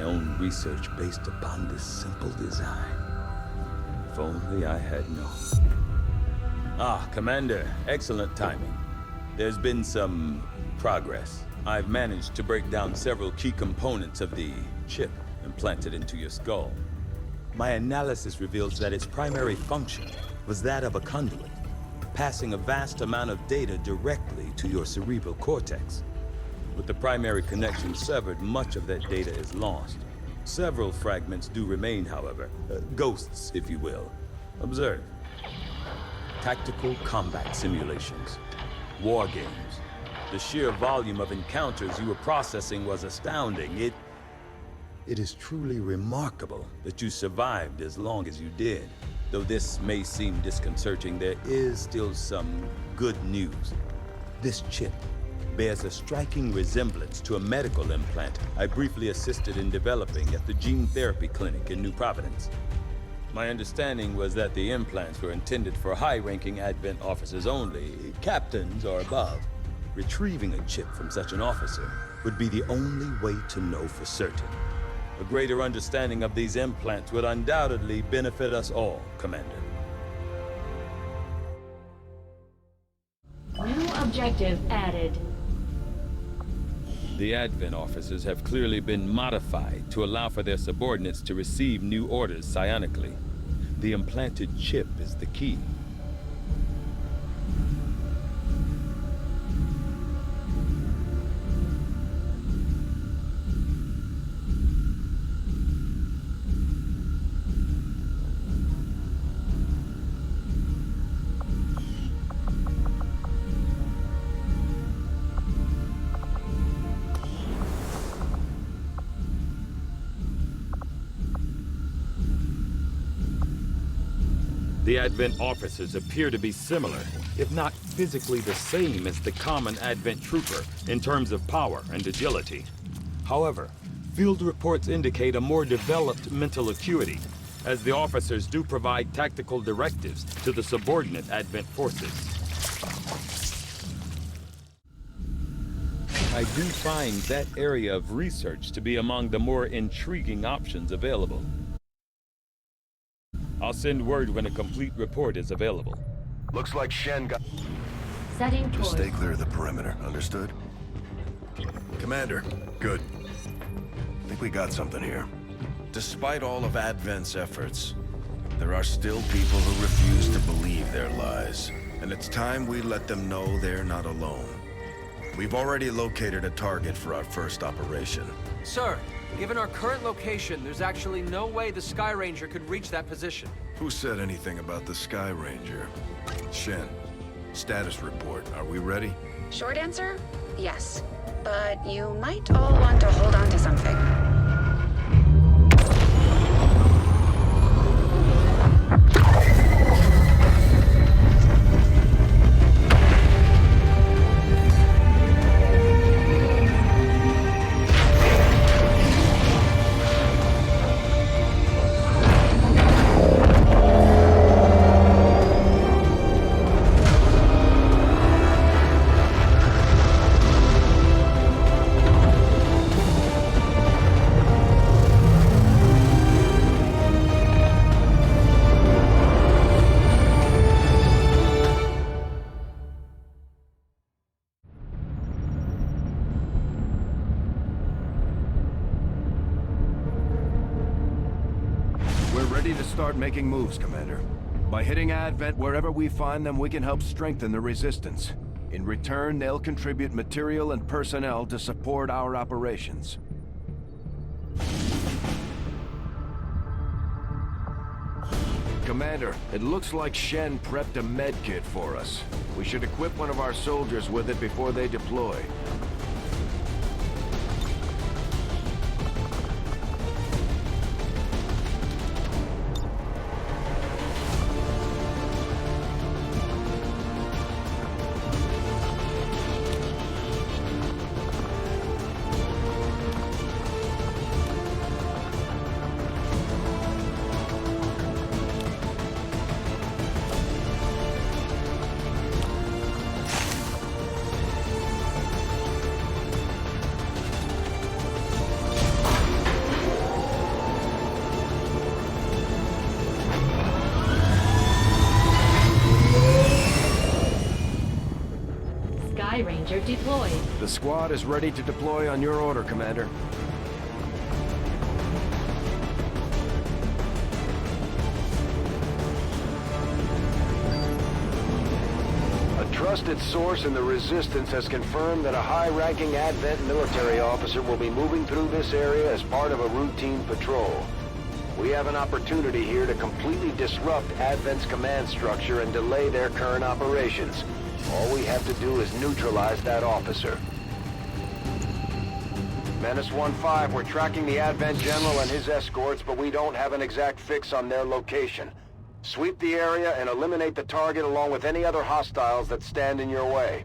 own research based upon this simple design. If only I had known. Ah, Commander, excellent timing. There's been some progress. I've managed to break down several key components of the chip implanted into your skull. My analysis reveals that its primary function was that of a conduit, passing a vast amount of data directly to your cerebral cortex. With the primary connection severed, much of that data is lost. Several fragments do remain, however. Ghosts, if you will. Observe. Tactical combat simulations. War games. The sheer volume of encounters you were processing was astounding. It is truly remarkable that you survived as long as you did. Though this may seem disconcerting, there is still some good news. This chip bears a striking resemblance to a medical implant I briefly assisted in developing at the gene therapy clinic in New Providence. My understanding was that the implants were intended for high-ranking Advent officers only, captains or above. Retrieving a chip from such an officer would be the only way to know for certain. A greater understanding of these implants would undoubtedly benefit us all, Commander. New objective added. The Advent officers have clearly been modified to allow for their subordinates to receive new orders psionically. The implanted chip is the key. The Advent officers appear to be similar, if not physically the same as the common Advent trooper in terms of power and agility. However, field reports indicate a more developed mental acuity, as the officers do provide tactical directives to the subordinate Advent forces. I do find that area of research to be among the more intriguing options available. I'll send word when a complete report is available. Looks like Shen got... Setting Just course. stay clear of the perimeter, understood? Commander, good. I think we got something here. Despite all of Advent's efforts, there are still people who refuse to believe their lies. And it's time we let them know they're not alone. We've already located a target for our first operation. Sir, given our current location, there's actually no way the Sky Ranger could reach that position. Who said anything about the Sky Ranger? Shen, status report. Are we ready? Short answer, yes. But you might all want to hold on to something. Ready to start making moves, Commander. By hitting Advent wherever we find them, we can help strengthen the resistance. In return, they'll contribute material and personnel to support our operations. Commander, it looks like Shen prepped a med kit for us. We should equip one of our soldiers with it before they deploy. Sky Ranger deployed. The squad is ready to deploy on your order, Commander. A trusted source in the Resistance has confirmed that a high-ranking Advent military officer will be moving through this area as part of a routine patrol. We have an opportunity here to completely disrupt Advent's command structure and delay their current operations. All we have to do is neutralize that officer. Menace 1-5, we're tracking the Advent General and his escorts, but we don't have an exact fix on their location. Sweep the area and eliminate the target along with any other hostiles that stand in your way.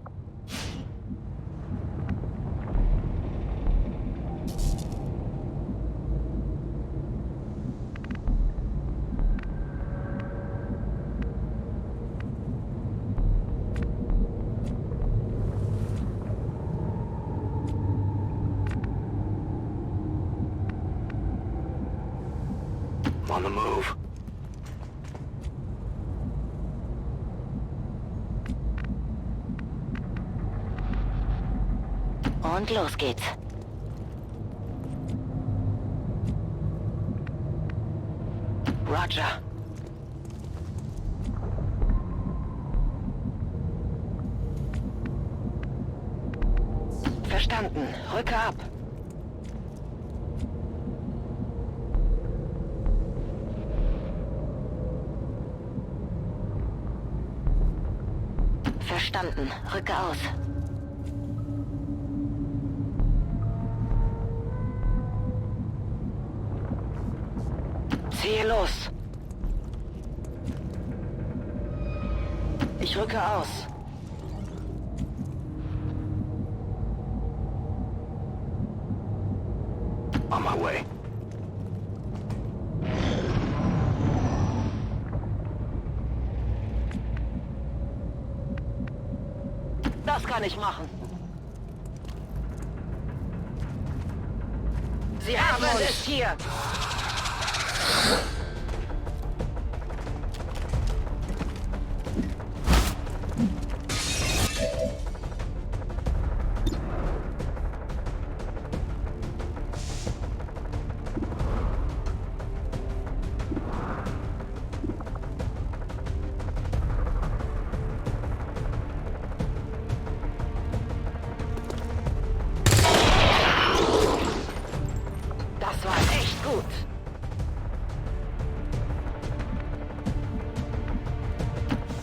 On the move. Und los geht's. Roger. Verstanden. Rücke ab. Verstanden. Rücke aus. Ziehe los. Ich rücke aus. On my way. Das kann ich machen. Sie haben uns. Ist hier. Das war echt gut.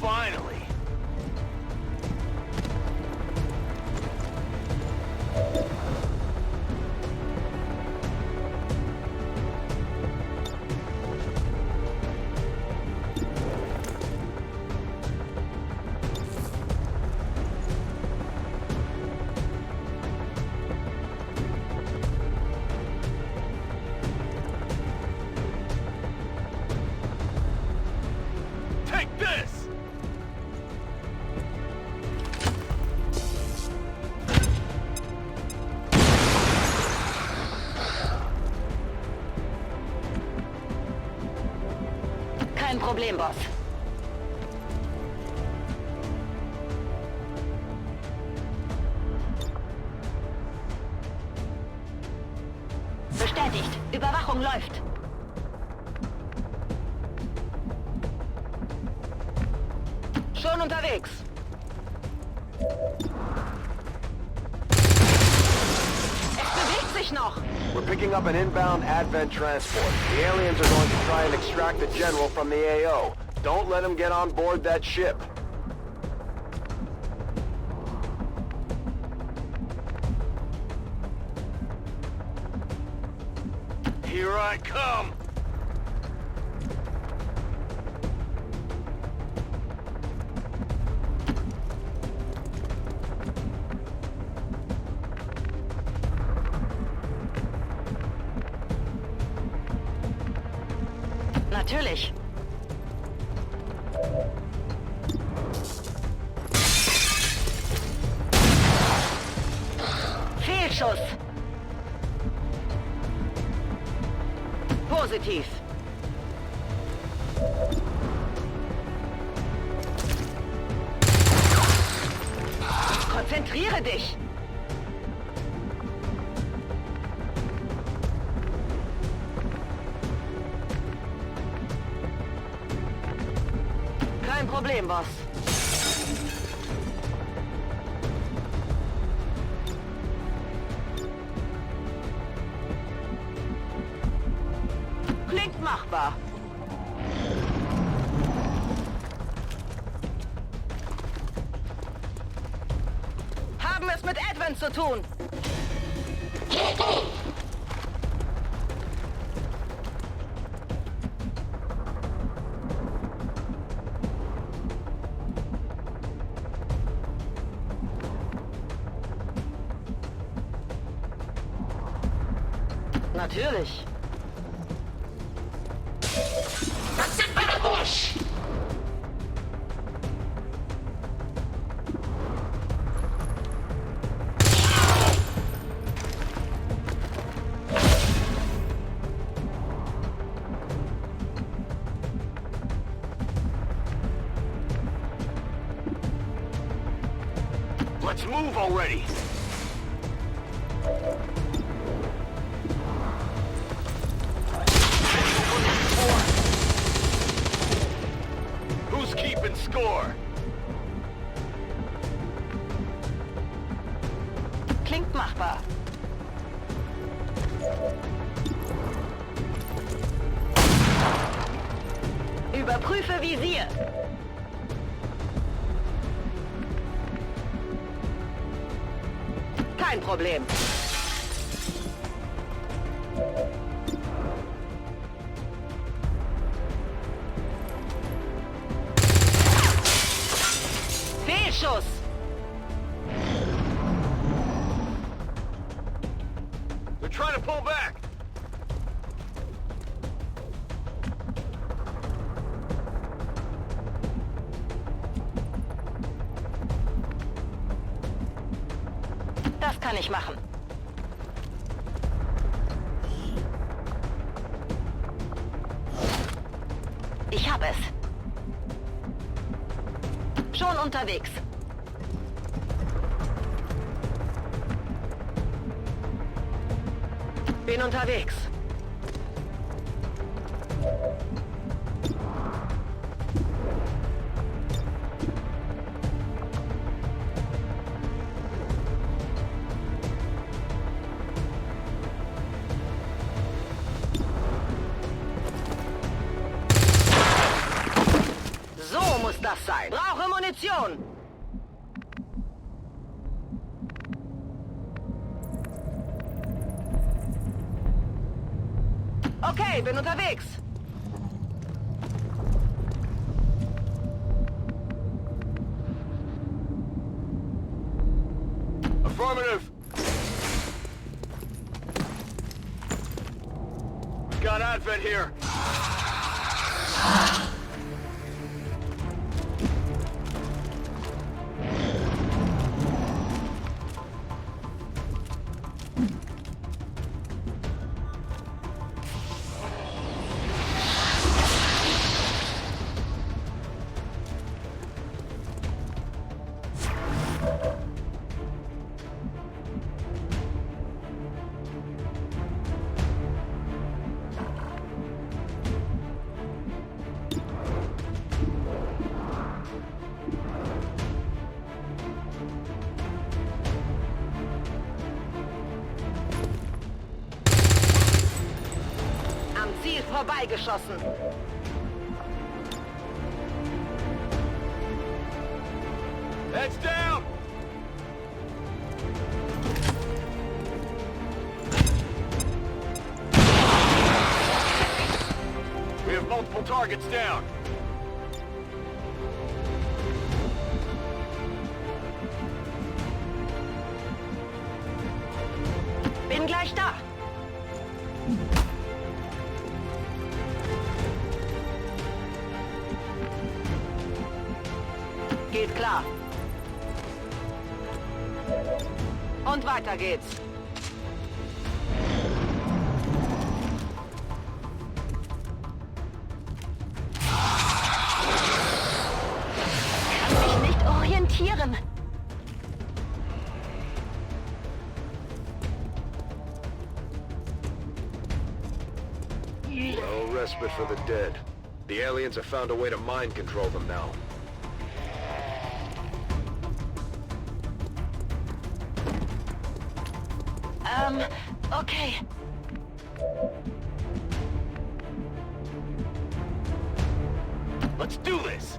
Finally. Take this! Kein Problem, Boss. Bestätigt. Überwachung läuft. Schon unterwegs. Es bewegt sich noch. We're picking up an inbound Advent transport. The aliens are going to try and extract the General from the AO. Don't let them get on board that ship. Here I come! Natürlich. Fehlschuss. Positiv. Konzentriere dich! Kein Problem, Boss. Klingt machbar. Haben es mit Edwin zu tun. Natürlich. Let's move already! Who's keeping score? Klingt machbar. Überprüfe Visier. Kein Problem. Fehlschuss. They're trying to pull back! Das kann ich machen. Ich habe es. Schon unterwegs. Bin unterwegs. So muss das sein. Brauche Munition. Okay, bin unterwegs. Affirmative! Got Advent here. Am Ziel vorbeigeschossen. Heads down! We have multiple targets down. Bin gleich da. Geht klar. Und weiter geht's. Kann mich nicht orientieren. respite for the dead. The aliens have found a way to mind control them now. Okay. Let's do this!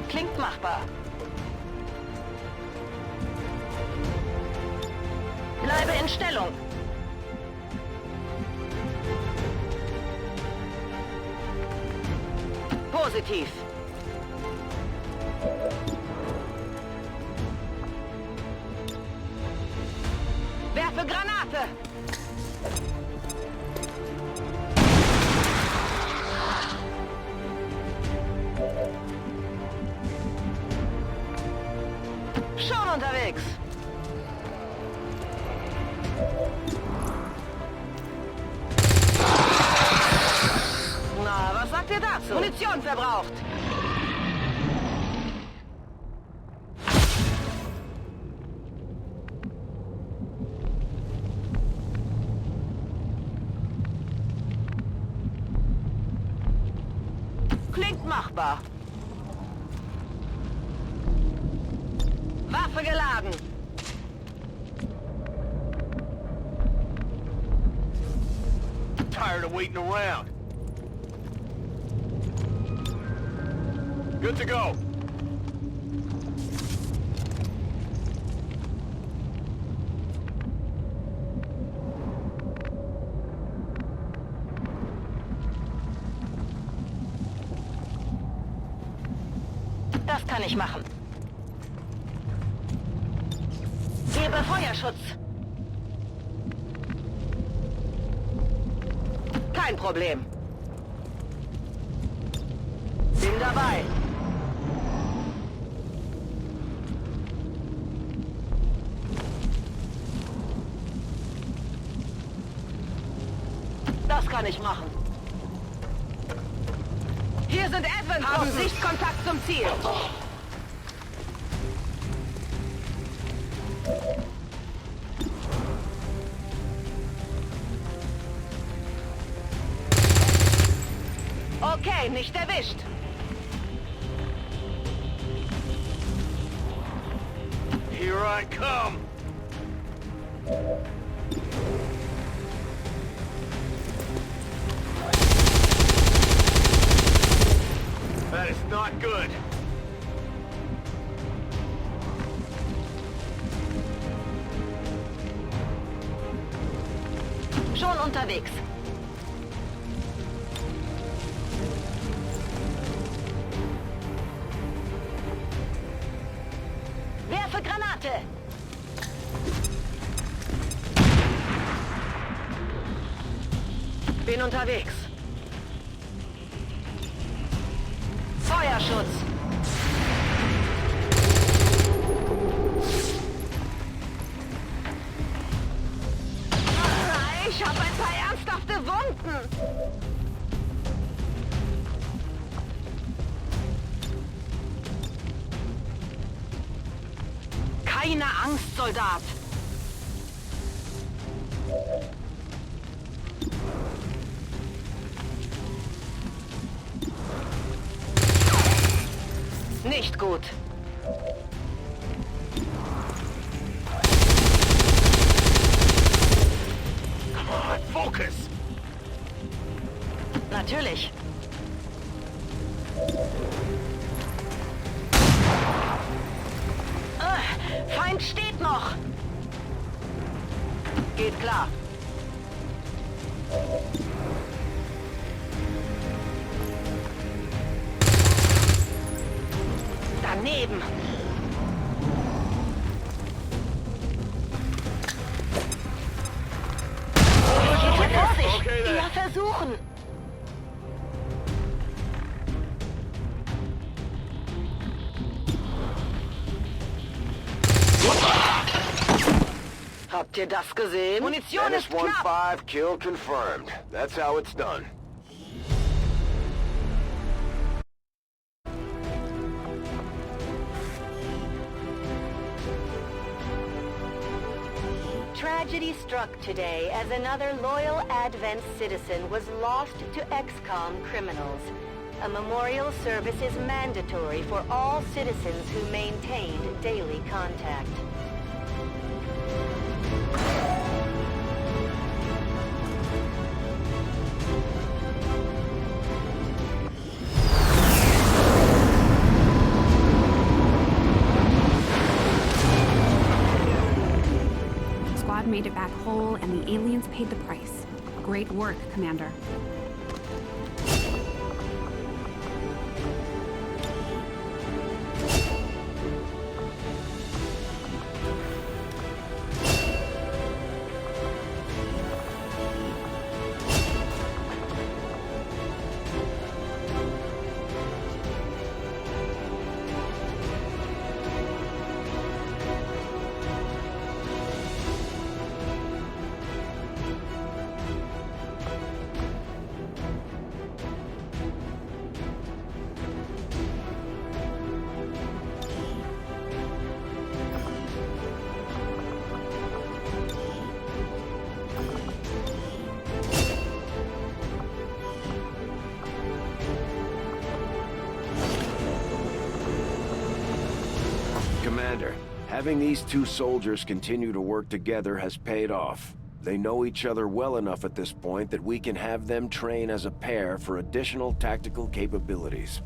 Klingt machbar. Bleibe in Stellung. Positiv. Werfe Granate. Schon unterwegs. Na, was sagt ihr dazu? Munition verbraucht. Klingt machbar. Waffe geladen. Tired of waiting around. Good to go. Das kann ich machen. Gebe Feuerschutz. Kein Problem. Bin dabei. Das kann ich machen. Hier sind Advent. Haben Sichtkontakt zum Ziel. Okay, nicht erwischt. Here I come! That is not good. Schon unterwegs. Werfe Granate. Bin unterwegs. Feuerschutz. Ich habe ein paar ernsthafte Wunden. Keine Angst, Soldat. Nicht gut. Come on, focus! Natürlich. Feind steht noch. Geht klar. Daneben. suchen. Habt ihr das gesehen? Munition ist knapp. 1-1-5, kill confirmed. That's how it's done. Tragedy struck today as another loyal Advent citizen was lost to XCOM criminals. A memorial service is mandatory for all citizens who maintained daily contact. Squad made it back whole, and the aliens paid the price. Great work, Commander. Commander, having these two soldiers continue to work together has paid off. They know each other well enough at this point that we can have them train as a pair for additional tactical capabilities.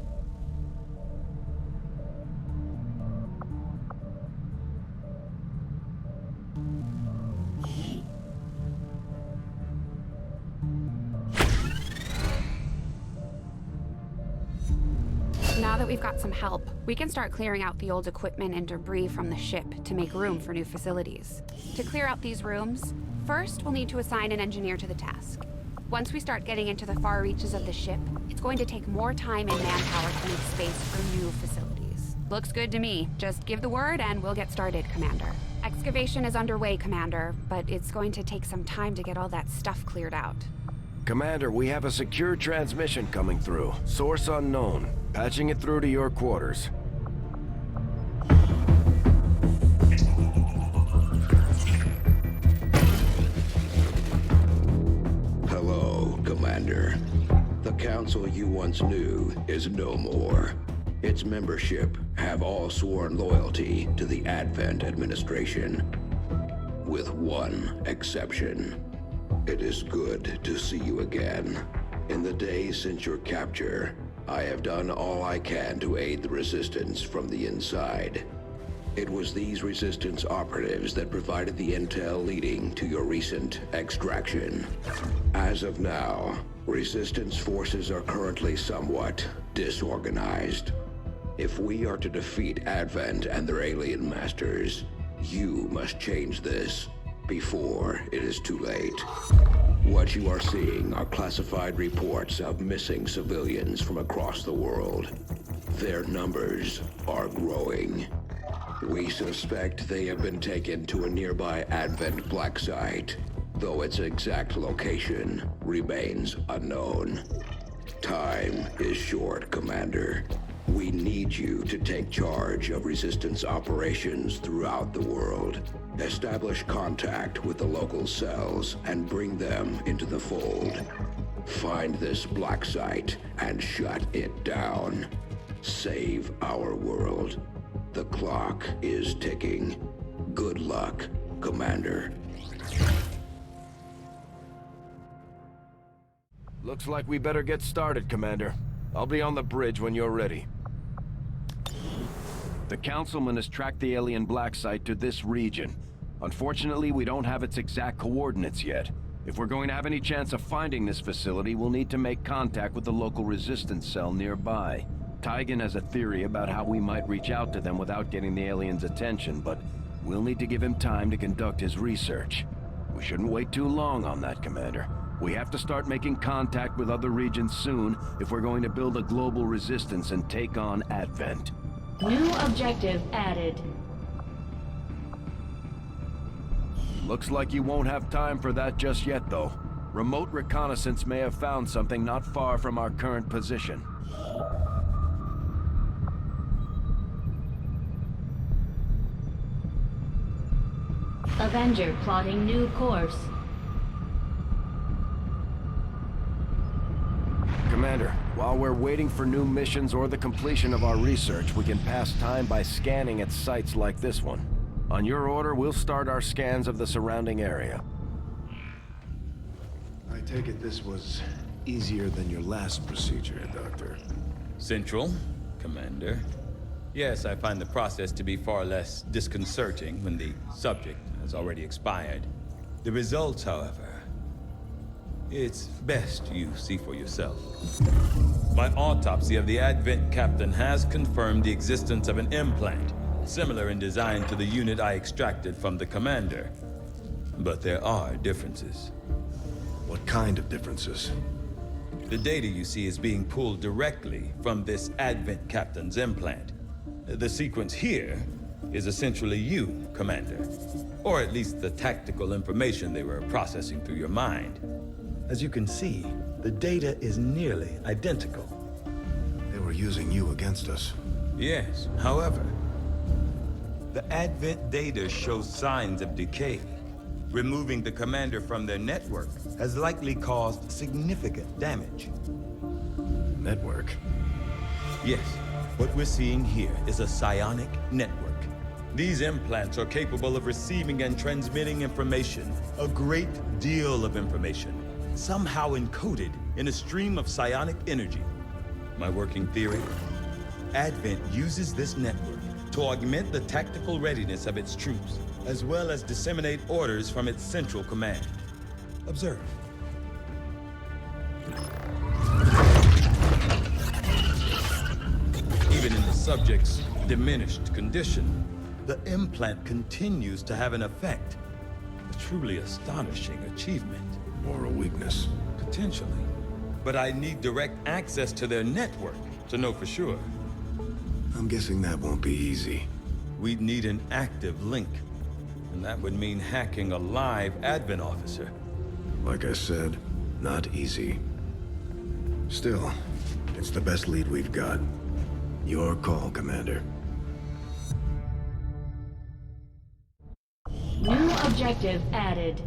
Now that we've got some help, we can start clearing out the old equipment and debris from the ship to make room for new facilities. To clear out these rooms, first we'll need to assign an engineer to the task. Once we start getting into the far reaches of the ship, it's going to take more time and manpower to make space for new facilities. Looks good to me. Just give the word and we'll get started, Commander. Excavation is underway, Commander, but it's going to take some time to get all that stuff cleared out. Commander, we have a secure transmission coming through. Source unknown. Patching it through to your quarters. Hello, Commander. The council you once knew is no more. Its membership have all sworn loyalty to the Advent administration. With one exception. It is good to see you again. In the days since your capture, I have done all I can to aid the Resistance from the inside. It was these Resistance operatives that provided the intel leading to your recent extraction. As of now, Resistance forces are currently somewhat disorganized. If we are to defeat Advent and their alien masters, you must change this before it is too late. What you are seeing are classified reports of missing civilians from across the world. Their numbers are growing. We suspect they have been taken to a nearby Advent black site, though its exact location remains unknown. Time is short, Commander. We need you to take charge of Resistance operations throughout the world. Establish contact with the local cells and bring them into the fold. Find this black site and shut it down. Save our world. The clock is ticking. Good luck, Commander. Looks like we better get started, Commander. I'll be on the bridge when you're ready. The Councilman has tracked the alien black site to this region. Unfortunately, we don't have its exact coordinates yet. If we're going to have any chance of finding this facility, we'll need to make contact with the local resistance cell nearby. Tygan has a theory about how we might reach out to them without getting the aliens' attention, but we'll need to give him time to conduct his research. We shouldn't wait too long on that, Commander. We have to start making contact with other regions soon if we're going to build a global resistance and take on Advent. New objective added. Looks like you won't have time for that just yet, though. Remote reconnaissance may have found something not far from our current position. Avenger plotting new course. Commander, while we're waiting for new missions or the completion of our research, we can pass time by scanning at sites like this one. On your order, we'll start our scans of the surrounding area. I take it this was easier than your last procedure, Doctor. Central, Commander. Yes, I find the process to be far less disconcerting when the subject has already expired. The results, however, it's best you see for yourself. My autopsy of the Advent captain has confirmed the existence of an implant, similar in design to the unit I extracted from the Commander. But there are differences. What kind of differences? The data you see is being pulled directly from this Advent captain's implant. The sequence here is essentially you, Commander. Or at least the tactical information they were processing through your mind. As you can see, the data is nearly identical. They were using you against us. Yes, however, the Advent data shows signs of decay. Removing the Commander from their network has likely caused significant damage. Network? Yes, what we're seeing here is a psionic network. These implants are capable of receiving and transmitting information, a great deal of information, somehow encoded in a stream of psionic energy. My working theory? Advent uses this network to augment the tactical readiness of its troops, as well as disseminate orders from its central command. Observe. Even in the subject's diminished condition, the implant continues to have an effect. A truly astonishing achievement. Or a weakness? Potentially. But I need direct access to their network to know for sure. I'm guessing that won't be easy. We'd need an active link. And that would mean hacking a live Advent officer. Like I said, not easy. Still, it's the best lead we've got. Your call, Commander. New objective added.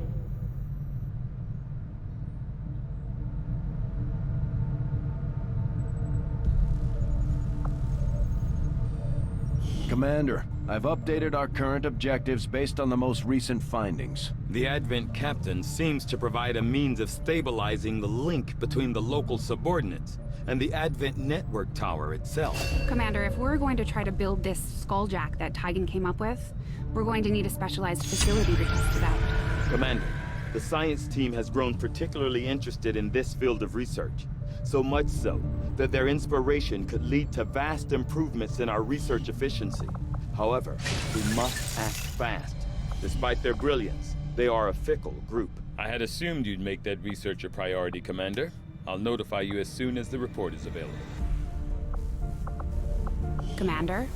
Commander, I've updated our current objectives based on the most recent findings. The Advent captain seems to provide a means of stabilizing the link between the local subordinates and the Advent network tower itself. Commander, if we're going to try to build this skulljack that Tygan came up with, we're going to need a specialized facility to test it out. Commander, the science team has grown particularly interested in this field of research. So much so that their inspiration could lead to vast improvements in our research efficiency. However, we must act fast. Despite their brilliance, they are a fickle group. I had assumed you'd make that research a priority, Commander. I'll notify you as soon as the report is available. Commander?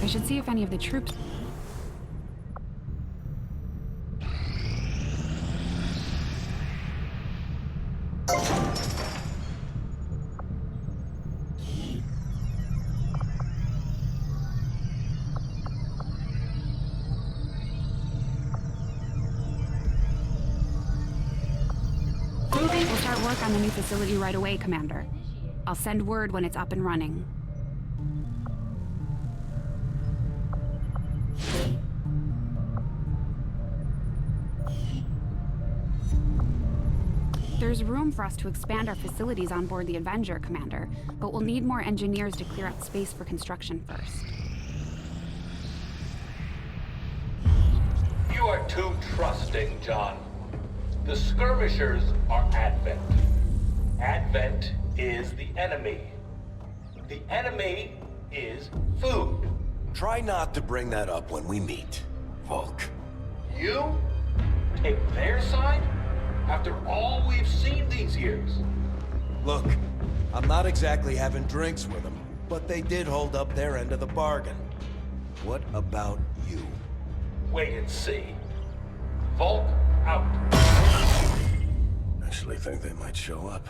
I should see if any of the troops... We'll start work on the new facility right away, Commander. I'll send word when it's up and running. There's room for us to expand our facilities on board the Avenger, Commander, but we'll need more engineers to clear out space for construction first. You are too trusting, John. The skirmishers are Advent. Advent is the enemy. The enemy is food. Try not to bring that up when we meet. Volk. You? Take their side? After all we've seen these years? Look, I'm not exactly having drinks with them, but they did hold up their end of the bargain. What about you? Wait and see. Volk out. Actually think they might show up.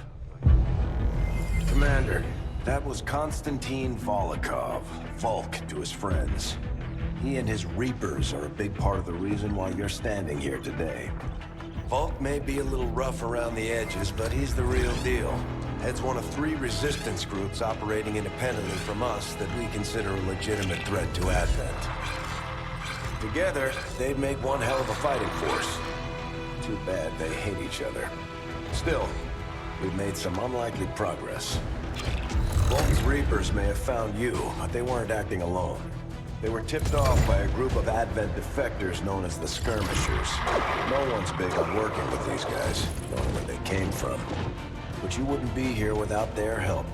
Commander, that was Konstantin Volokov, Volk to his friends. He and his Reapers are a big part of the reason why you're standing here today. Volk may be a little rough around the edges, but he's the real deal. Heads one of 3 resistance groups operating independently from us that we consider a legitimate threat to Advent. Together, they'd make one hell of a fighting force. Too bad they hate each other. Still, we've made some unlikely progress. Volk's Reapers may have found you, but they weren't acting alone. They were tipped off by a group of Advent defectors known as the Skirmishers. No one's big on working with these guys, knowing where they came from. But you wouldn't be here without their help.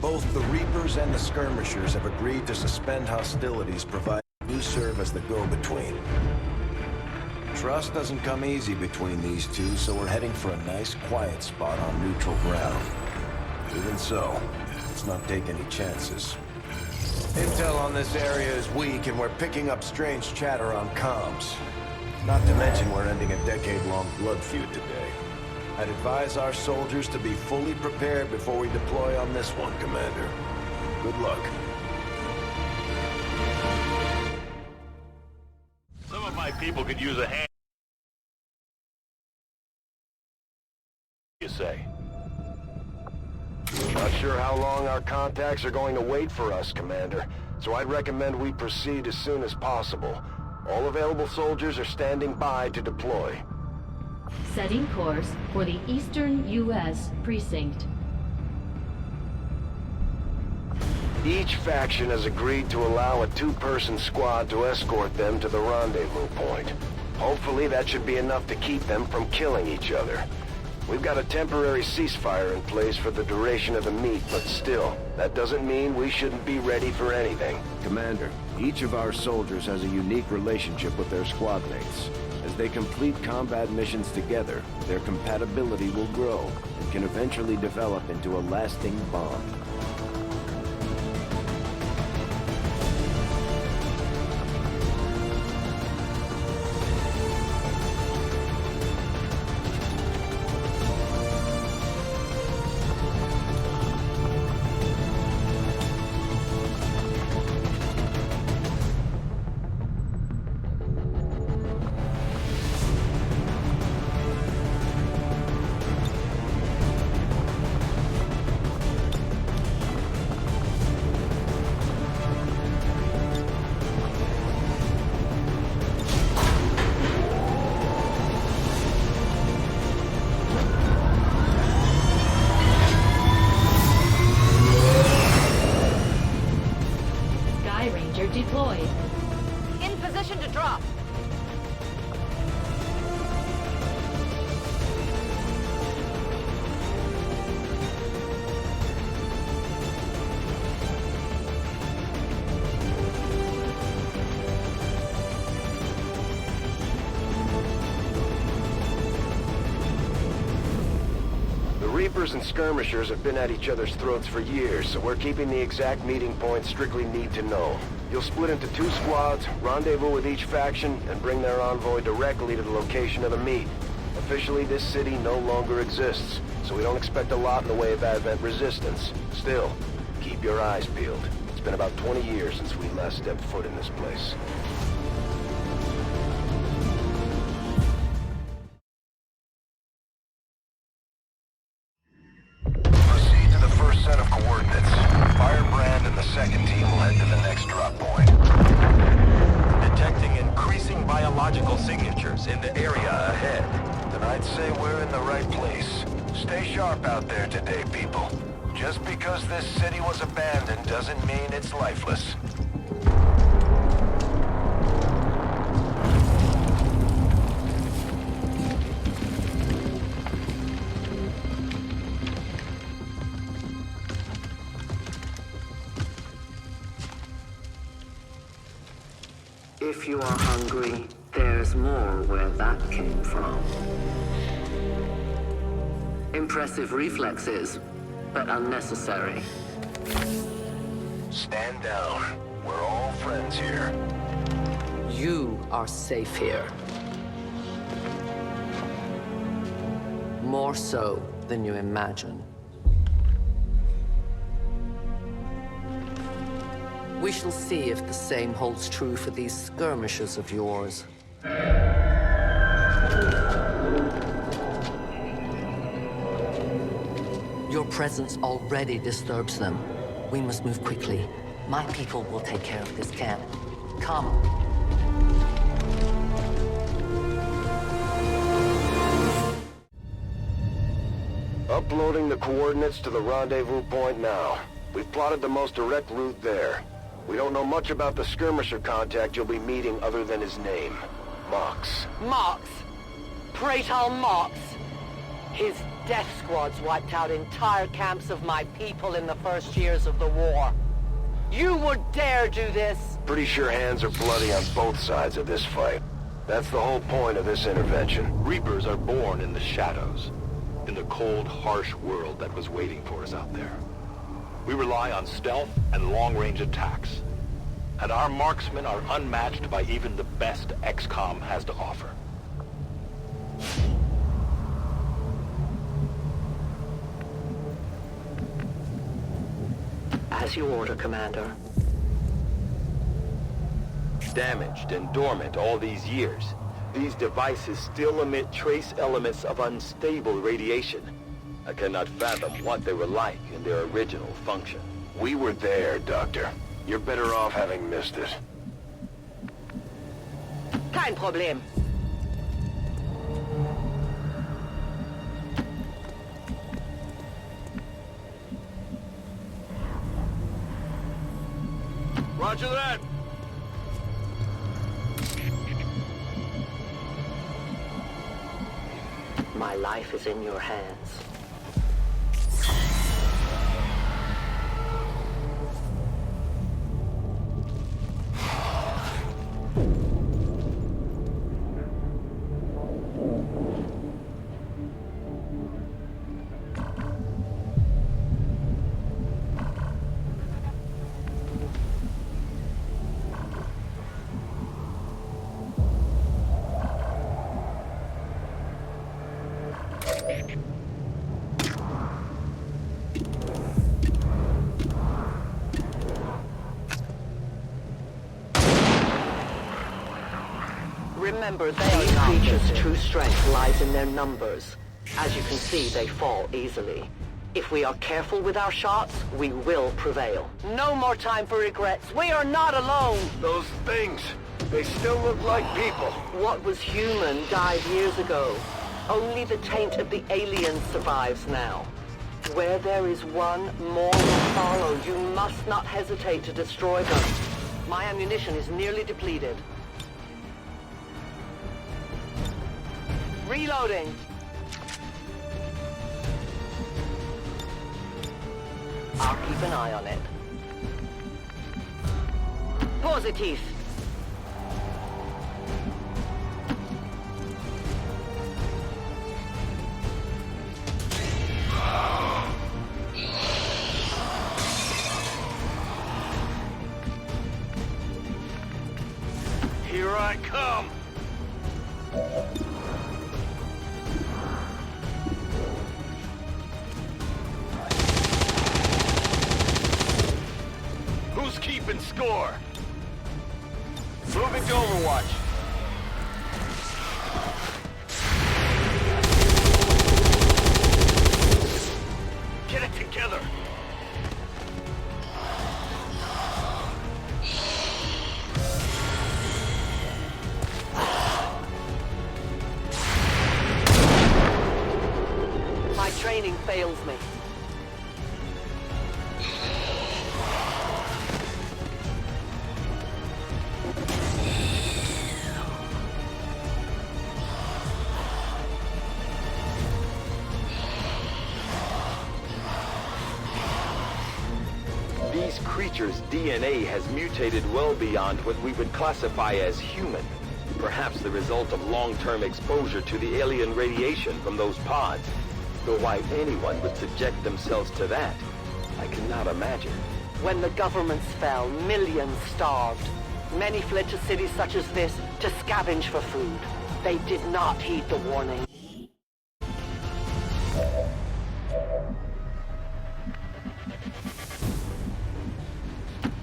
Both the Reapers and the Skirmishers have agreed to suspend hostilities, provided you serve as the go-between. Trust doesn't come easy between these two, so we're heading for a nice, quiet spot on neutral ground. Even so, let's not take any chances. Intel on this area is weak, and we're picking up strange chatter on comms. Not to mention we're ending a decade-long blood feud today. I'd advise our soldiers to be fully prepared before we deploy on this one, Commander. Good luck. Some of my people could use a hand. You say? Not sure how long our contacts are going to wait for us, Commander. So I'd recommend we proceed as soon as possible. All available soldiers are standing by to deploy. Setting course for the Eastern U.S. Precinct. Each faction has agreed to allow a 2-person squad to escort them to the rendezvous point. Hopefully that should be enough to keep them from killing each other. We've got a temporary ceasefire in place for the duration of the meet, but still, that doesn't mean we shouldn't be ready for anything. Commander, each of our soldiers has a unique relationship with their squad mates. As they complete combat missions together, their compatibility will grow and can eventually develop into a lasting bond. Deployed. In position to drop. Reapers and Skirmishers have been at each other's throats for years, so we're keeping the exact meeting point strictly need to know. You'll split into 2 squads, rendezvous with each faction, and bring their envoy directly to the location of the meet. Officially, this city no longer exists, so we don't expect a lot in the way of Advent resistance. Still, keep your eyes peeled. It's been about 20 years since we last stepped foot in this place. Proceed to the first set of coordinates. Firebrand and the second team will head to the next drop point. Detecting increasing biological signatures in the area ahead. Then I'd say we're in the right place. Stay sharp out there today, people. Just because this city was abandoned doesn't mean it's lifeless. If you are hungry, there's more where that came from. Impressive reflexes, but unnecessary. Stand down. We're all friends here. You are safe here. More so than you imagine. We shall see if the same holds true for these skirmishers of yours. Your presence already disturbs them. We must move quickly. My people will take care of this camp. Come. Uploading the coordinates to the rendezvous point now. We've plotted the most direct route there. We don't know much about the skirmisher contact you'll be meeting other than his name. Mox. Mox? Praetor Mox? His death squads wiped out entire camps of my people in the first years of the war. You would dare do this? Pretty sure hands are bloody on both sides of this fight. That's the whole point of this intervention. Reapers are born in the shadows, in the cold, harsh world that was waiting for us out there. We rely on stealth and long-range attacks, and our marksmen are unmatched by even the best XCOM has to offer. As you order, Commander. Damaged and dormant all these years, these devices still emit trace elements of unstable radiation. I cannot fathom what they were like in their original function. We were there, Doctor. You're better off having missed it. Kein Problem. Roger that! My life is in your hands. Remember, These creatures' true strength lies in their numbers. As you can see, they fall easily. If we are careful with our shots, we will prevail. No more time for regrets. We are not alone. Those things, they still look like people. What was human died years ago. Only the taint of the alien survives now. Where there is one, more will follow. You must not hesitate to destroy them. My ammunition is nearly depleted. Reloading. I'll keep an eye on it. Positive. Here I come! Who's keeping score? Moving to Overwatch. Get it together! My training fails me. These These creatures' DNA has mutated well beyond what we would classify as human. Perhaps the result of long-term exposure to the alien radiation from those pods. Though why anyone would subject themselves to that, I cannot imagine. When the governments fell, millions starved. Many fled to cities such as this to scavenge for food. They did not heed the warning.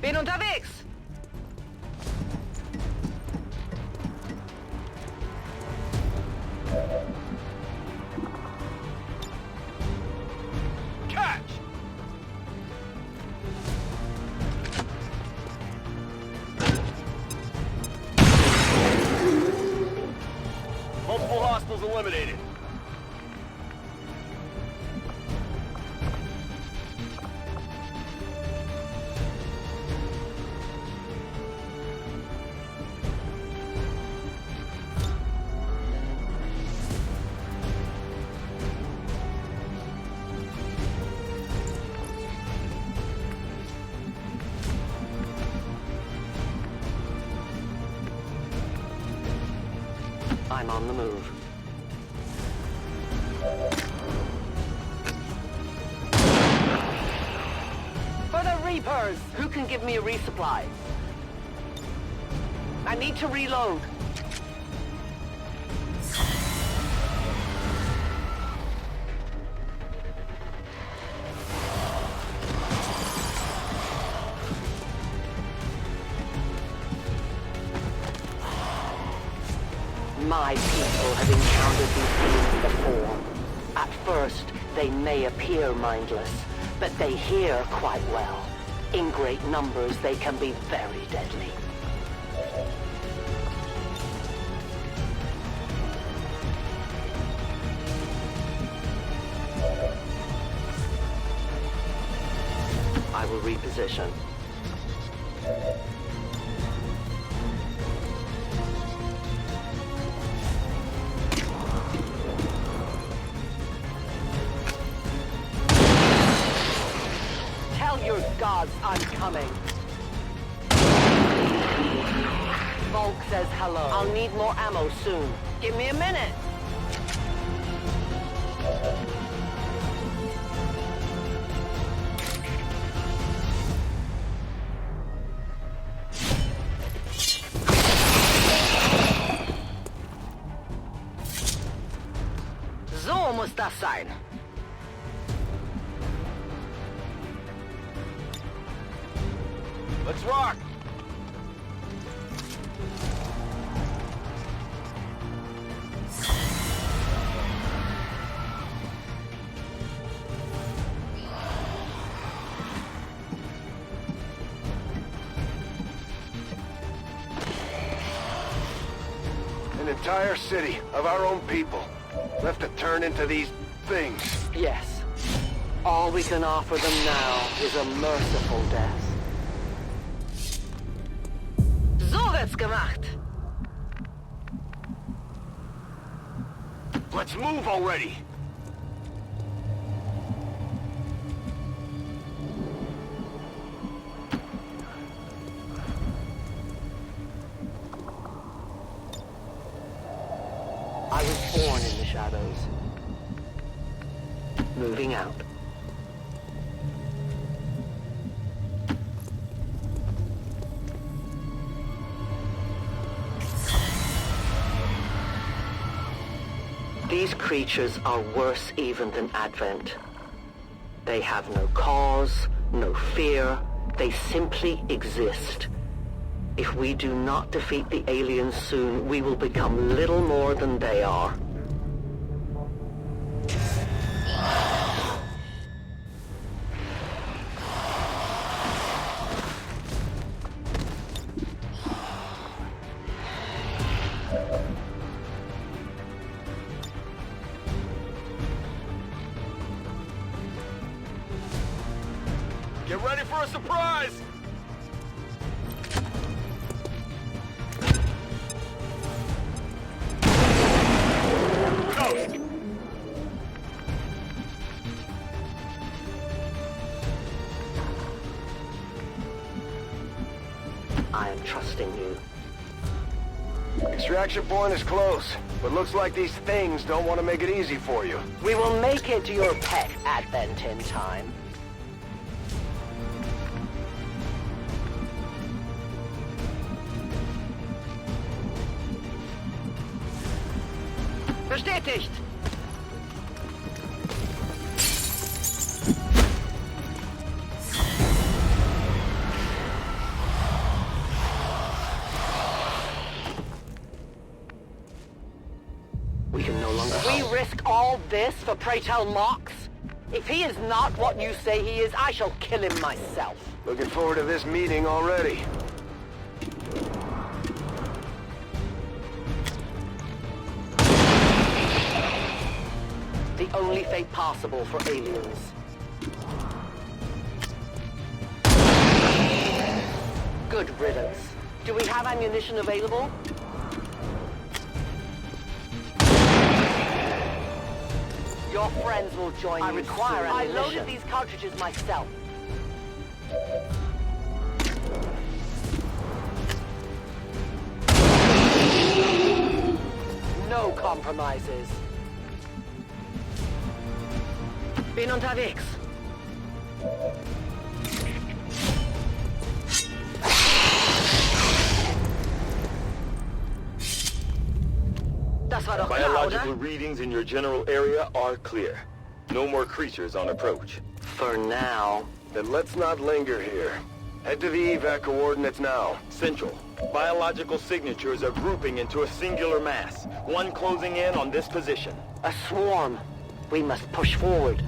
Bin unterwegs! Catch! Multiple hostiles eliminated. I'm on the move. For the Reapers! Who can give me a resupply? I need to reload. My people have encountered these beings before. At first, they may appear mindless, but they hear quite well. In great numbers, they can be very deadly. I will reposition. Tell your gods I'm coming. Volk says hello. I'll need more ammo soon. Give me a minute. So muss das sein. Let's rock! An entire city of our own people left to turn into these things. Yes. All we can offer them now is a merciful death. So wird's gemacht. Let's move already! I was born in the shadows. Moving out. These creatures are worse even than Advent. They have no cause, no fear. They simply exist. If we do not defeat the aliens soon, we will become little more than they are. Get ready for a surprise! Go! trusting you. Extraction point is close, but looks like these things don't want to make it easy for you. We will make it to your pet advent in time. Bestätigt! We can no longer... We risk all this for pray tell Mox? If he is not what you say he is, I shall kill him myself. Looking forward to this meeting already. The only fate possible for aliens. Good riddance. Do we have ammunition available? Your friends will join you. I require ammunition. I loaded these cartridges myself. No compromises. Bin unterwegs. Das war doch klar, Biological oder? readings in your general area are clear. No more creatures on approach. For now. Then let's not linger here. Head to the evac coordinates now. Central. Biological signatures are grouping into a singular mass. One closing in on this position. A swarm. We must push forward.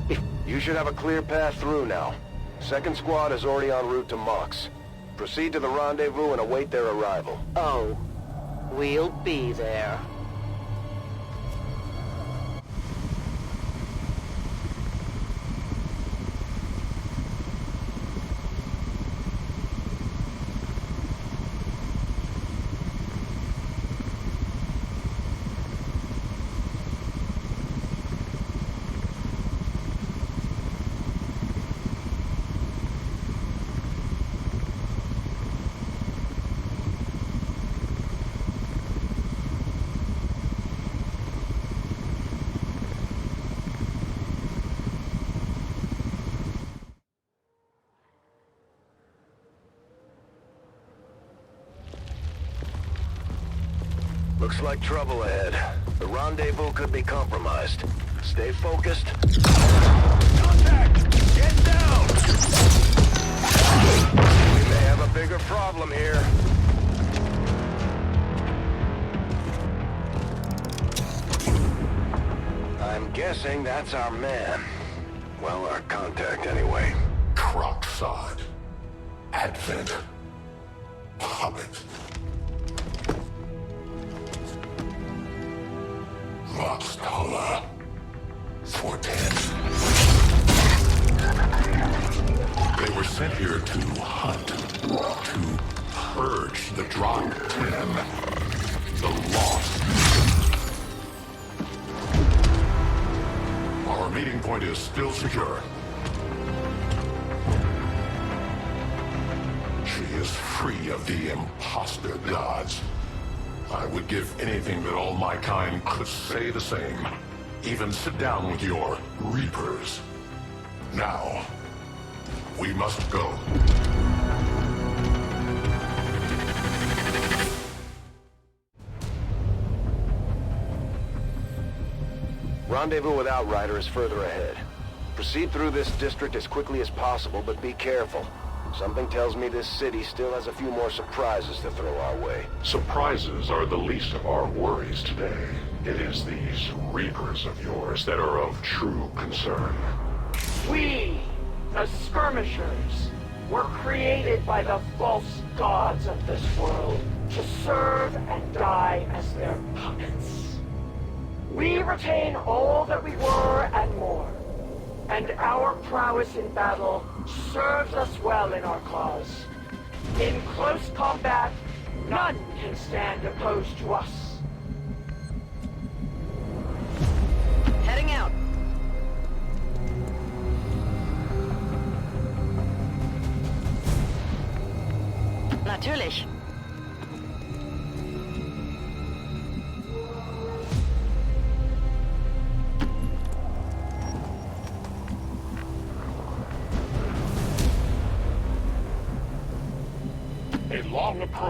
You should have a clear path through now. Second squad is already en route to Mox. Proceed to the rendezvous and await their arrival. Oh. We'll be there. Looks like trouble ahead. The rendezvous could be compromised. Stay focused. Contact! Get down! We may have a bigger problem here. I'm guessing that's our man. Well, our contact anyway. Crocksod. Advent. Puppet. Roxtola. 410. They were sent here to hunt, to purge the Drop 10, the lost. Our meeting point is still secure. She is free of the imposter gods. I would give anything that all my kind could say the same. Even sit down with your Reapers. Now, we must go. Rendezvous with Outrider is further ahead. Proceed through this district as quickly as possible, but be careful. Something tells me this city still has a few more surprises to throw our way. Surprises are the least of our worries today. It is these Reapers of yours that are of true concern. We, the Skirmishers, were created by the false gods of this world to serve and die as their puppets. We retain all that we were and more, and our prowess in battle serves us well in our cause. In close combat, none can stand opposed to us. Heading out. Natürlich.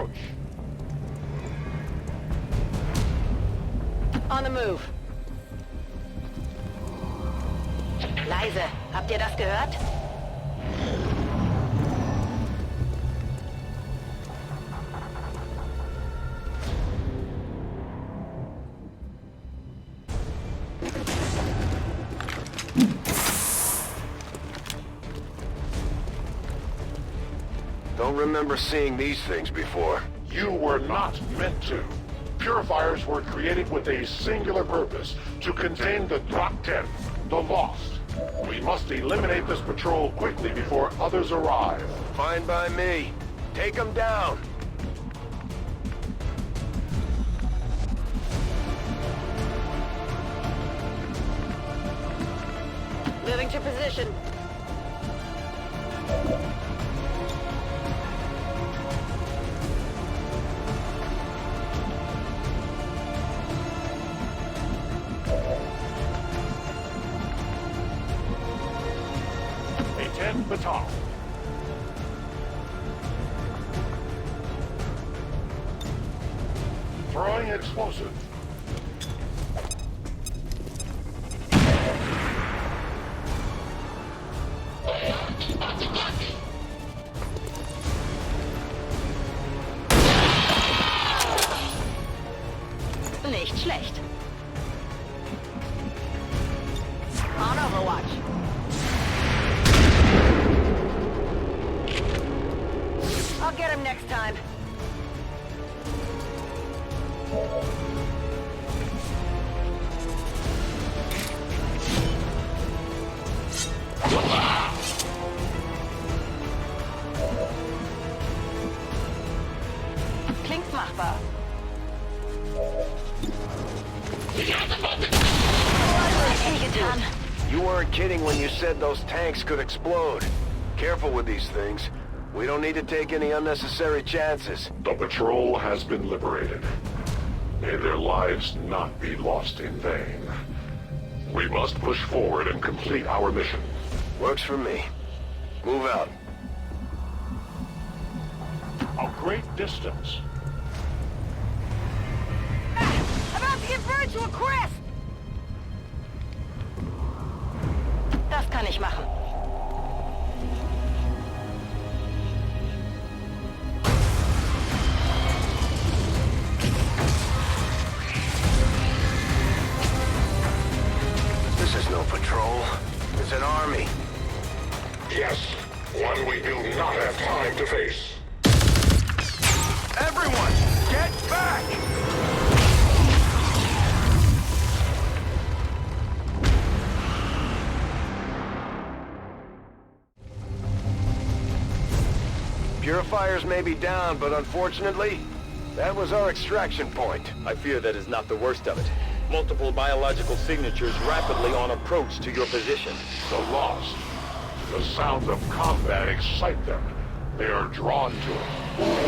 approach. On the move. Leise, habt ihr das gehört? Don't remember seeing these things before. You were not meant to. Purifiers were created with a singular purpose, to contain the Drop 10, the Lost. We must eliminate this patrol quickly before others arrive. Fine by me. Take them down. Moving to position. A 10 baton. Throwing explosive. Nicht schlecht. On Overwatch. I'll get him next time. Klingt machbar. You weren't kidding when you said those tanks could explode. Careful with these things. We don't need to take any unnecessary chances. The patrol has been liberated. May their lives not be lost in vain. We must push forward and complete our mission. Works for me. Move out. A great distance. About to get burned to a crisp! Das kann ich machen. This is no patrol. It's an army. Yes, one we do not have time to face. Everyone, get back! Purifiers may be down, but unfortunately, that was our extraction point. I fear that is not the worst of it. Multiple biological signatures rapidly on approach to your position. The Lost. The sounds of combat excite them. They are drawn to it.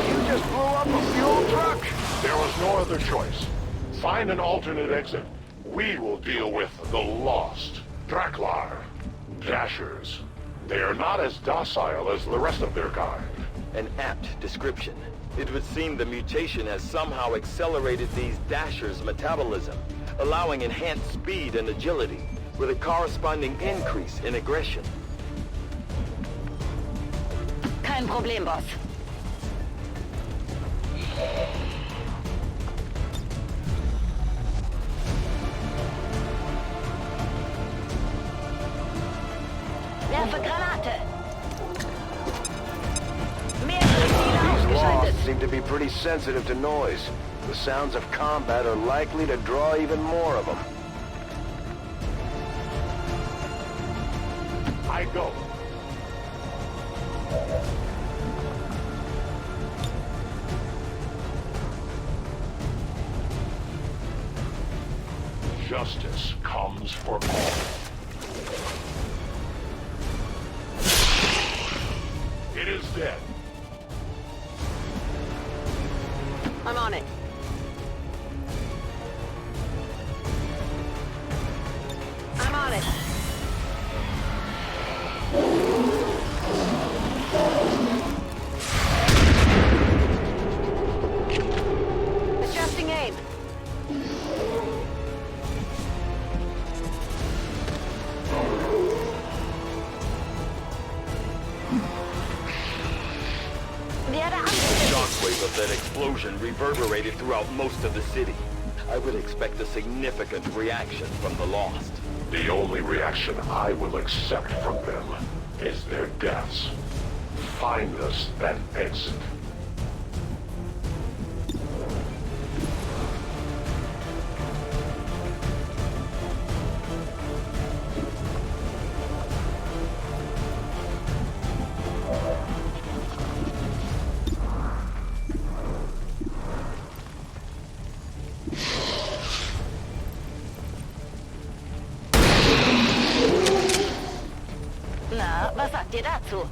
You just blew up a fuel truck? There was no other choice. Find an alternate exit. We will deal with the Lost. Draklar. Dashers. They are not as docile as the rest of their kind. An apt description. It would seem the mutation has somehow accelerated these Dashers' metabolism, allowing enhanced speed and agility, with a corresponding increase in aggression. Kein Problem, Boss. Werfe Granate! These Lost seem to be pretty sensitive to noise. The sounds of combat are likely to draw even more of them. I go. Justice comes for all. It is dead. I'm on it. I'm on it. that explosion reverberated throughout most of the city. I would expect a significant reaction from the Lost. The only reaction I will accept from them is their deaths. Find us that exit. Na, was sagt ihr dazu?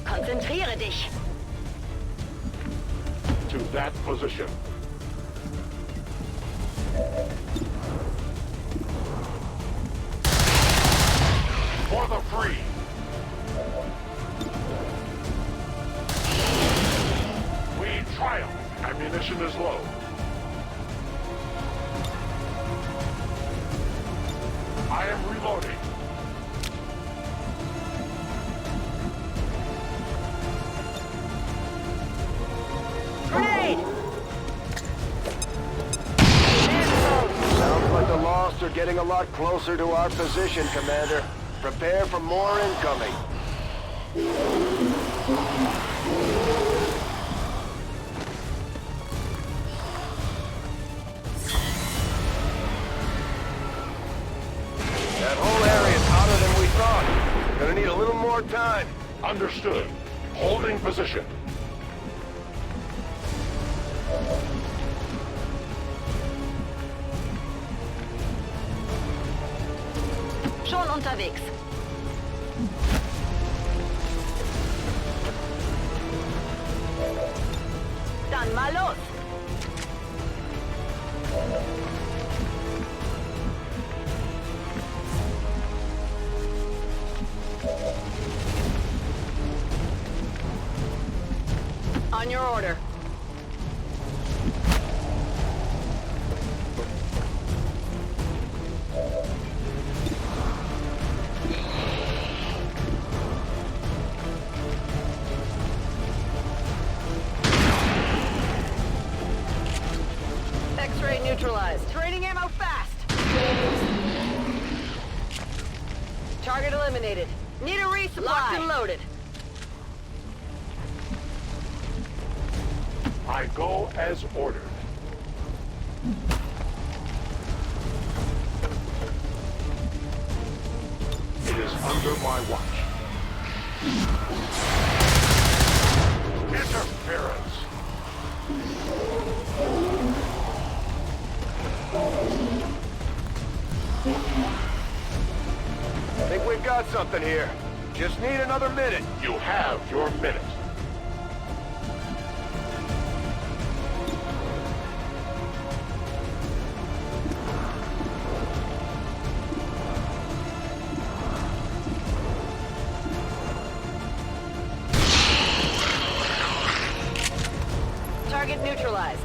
Konzentriere dich! To that position. For the free. We triumph. Ammunition is low. I am reloading. Grenade! Sounds like the Lost are getting a lot closer to our position, Commander. Prepare for more incoming. That whole area's hotter than we thought. Gonna need a little more time. Understood. Holding position. Schon unterwegs. Dann mal los! On your order. X-ray neutralized. Draining ammo fast! Target eliminated. Need a resupply. Locked and loaded. I go as ordered. It is under my watch. Interference. I think we've got something here. Just need another minute. You have your minute. Target neutralized.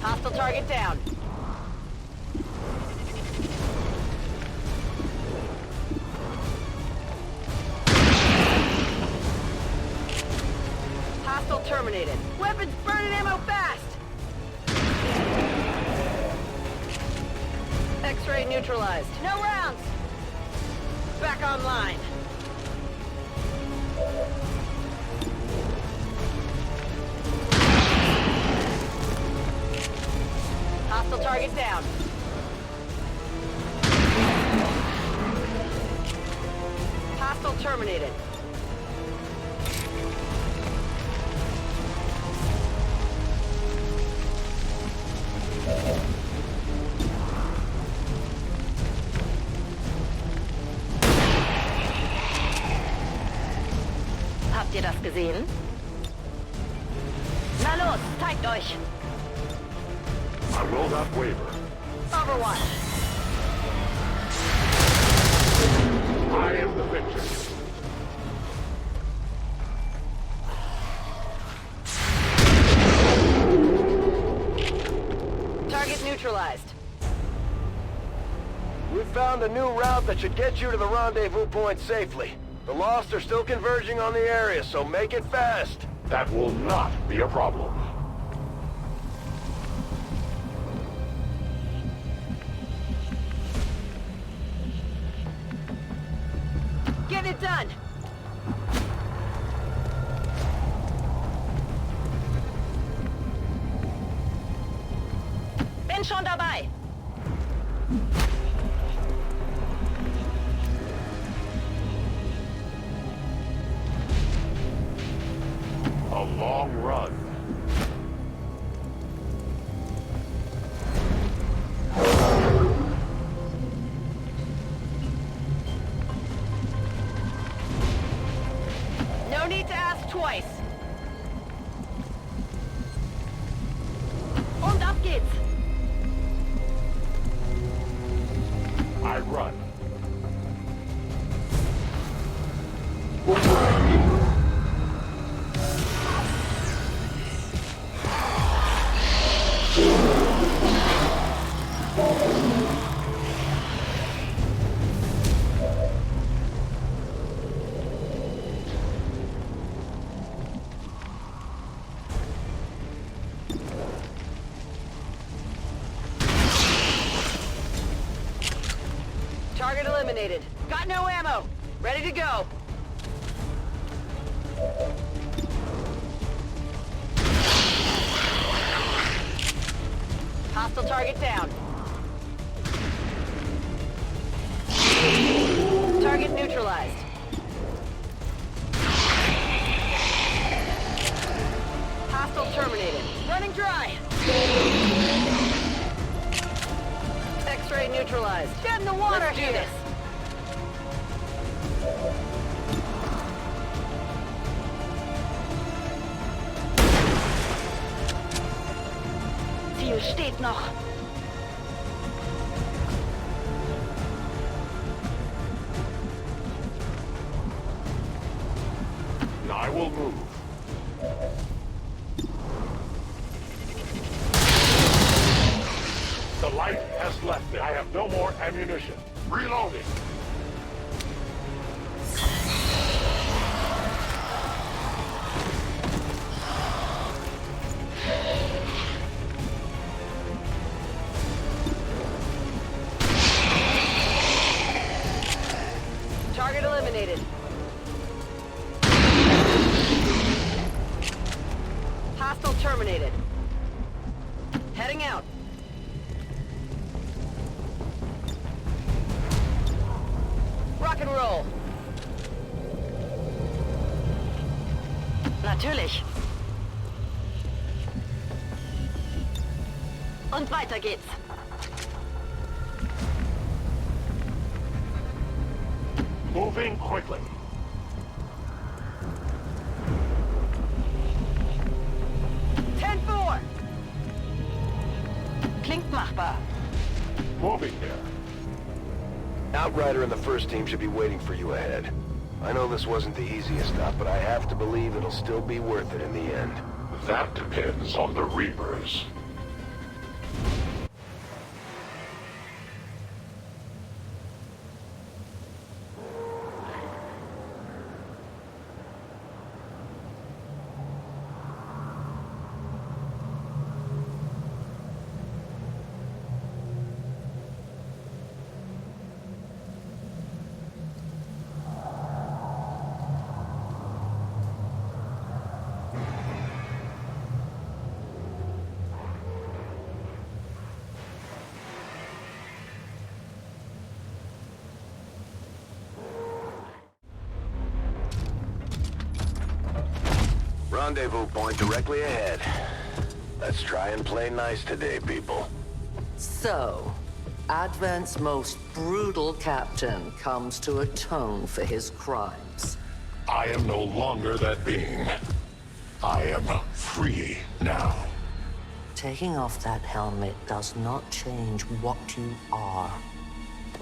Hostile target down. Hostile terminated. Weapons burning ammo fast! X-ray neutralized. No rounds! Back online. Hostile target down. Hostile terminated. Habt ihr das gesehen? Na los, zeigt euch! I will not waver. Overwatch! I am the victor. found a new route that should get you to the rendezvous point safely. The Lost are still converging on the area, so make it fast. That will not be a problem. Get it done! Bin schon dabei! A long run. No need to ask twice. Und ab geht's! I run. Target eliminated. Got no ammo. Ready to go. Hostile target down. Target neutralized. Hostile terminated. Running dry. X-ray neutralized. Get in the water. Let's do this. Ziel steht noch. I will move. The light has left me. I have no more ammunition. Reloading. Target eliminated. Hostile terminated. Heading out. Rock and roll. Natürlich. Und weiter geht's. Moving quickly. Klingt machbar. Moving there. Outrider and the first team should be waiting for you ahead. I know this wasn't the easiest stop, but I have to believe it'll still be worth it in the end. That depends on the Reapers. Rendezvous point directly ahead. Let's try and play nice today, people. So, Advent's most brutal captain comes to atone for his crimes. I am no longer that being. I am free now. Taking off that helmet does not change what you are.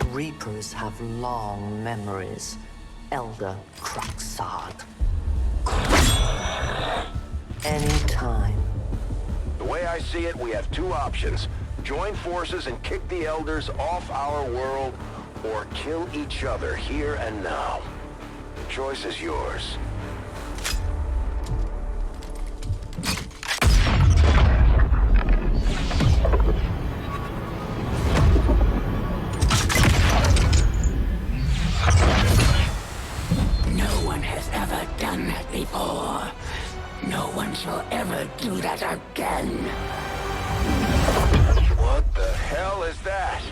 Reapers have long memories. Elder Craxard. Anytime. The way I see it, we have two options. Join forces and kick the Elders off our world, or kill each other here and now. The choice is yours. No one has ever done that before. No one shall ever do that again. What the hell is that?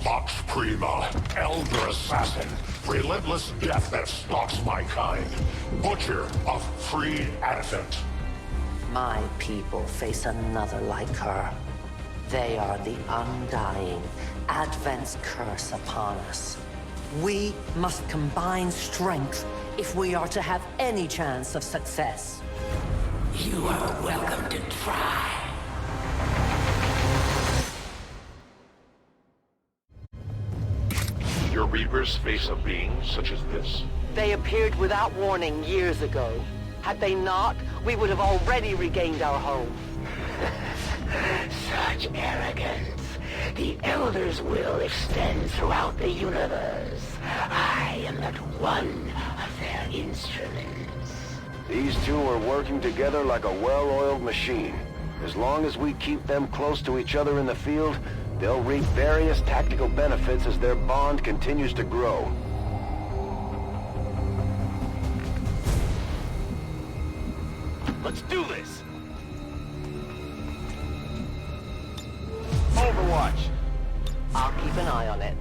Vox Prima, Elder Assassin, relentless death that stalks my kind. Butcher of free Advent. My people face another like her. They are the undying, Advent's curse upon us. We must combine strength if we are to have any chance of success. You are welcome to try. Your Reapers face a being such as this? They appeared without warning years ago. Had they not, we would have already regained our home. Such arrogance. The Elder's will extends throughout the universe. I am but one of their instruments. These two are working together like a well-oiled machine. As long as we keep them close to each other in the field, they'll reap various tactical benefits as their bond continues to grow. Let's do this! Overwatch! I'll keep an eye on it.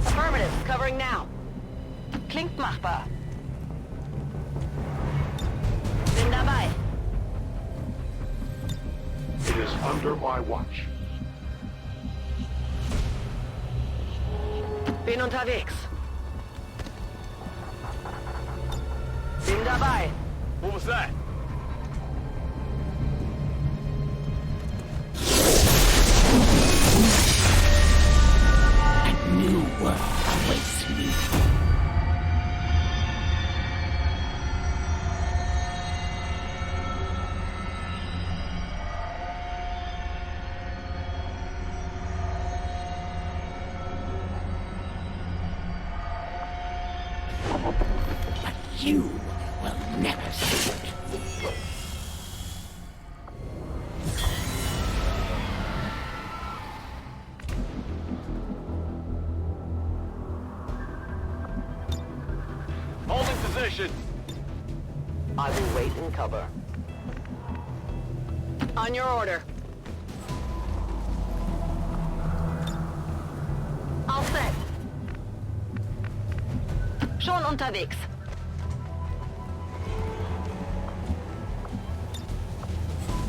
Affirmative, covering now. Klingt machbar. Bin dabei. It is under my watch. Bin unterwegs. Bin dabei. What was that? A new world awaits me. But you will never see it. Holding position! I will wait in cover. On your order. All set. Schon unterwegs.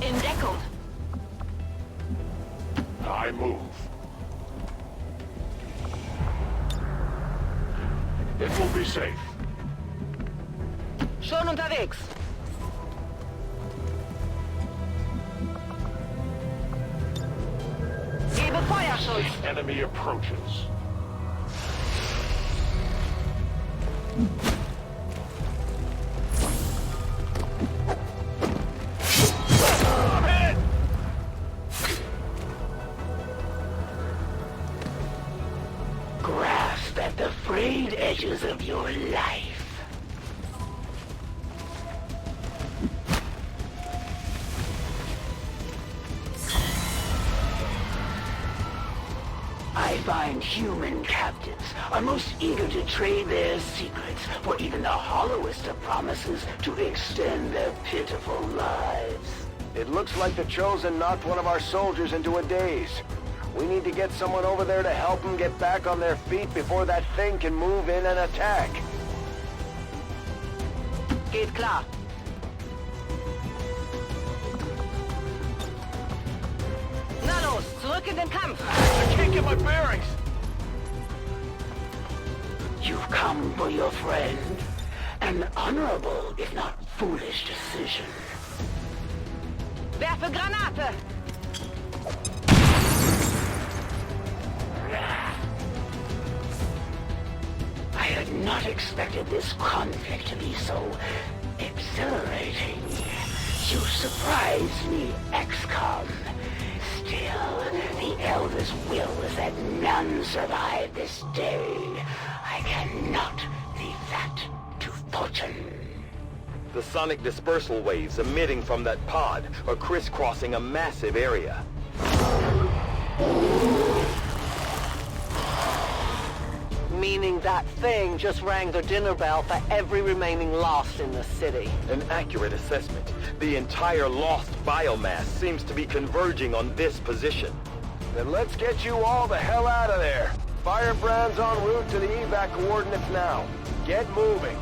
In Deckung. I move. It will be safe. Schon unterwegs. Gebe Feuerschutz. The enemy approaches. Grasp at the frayed edges of your life. I find human captives are most eager to trade their secrets for even the hollowest of promises to extend their pitiful lives. It looks like the Chosen knocked one of our soldiers into a daze. We need to get someone over there to help them get back on their feet before that thing can move in and attack. Geht klar. Na los, zurück in den Kampf. I can't get my bearings! You've come for your friend. An honorable, if not foolish, decision. Werfe Granate. I had not expected this conflict to be so exhilarating. You surprised me, XCOM. Still, Jehovah's will is that none survive this day. I cannot leave that to fortune. The sonic dispersal waves emitting from that pod are crisscrossing a massive area. Meaning that thing just rang the dinner bell for every remaining lost in the city. An accurate assessment. The entire lost biomass seems to be converging on this position. Then let's get you all the hell out of there. Firebrand's en route to the evac coordinates now. Get moving.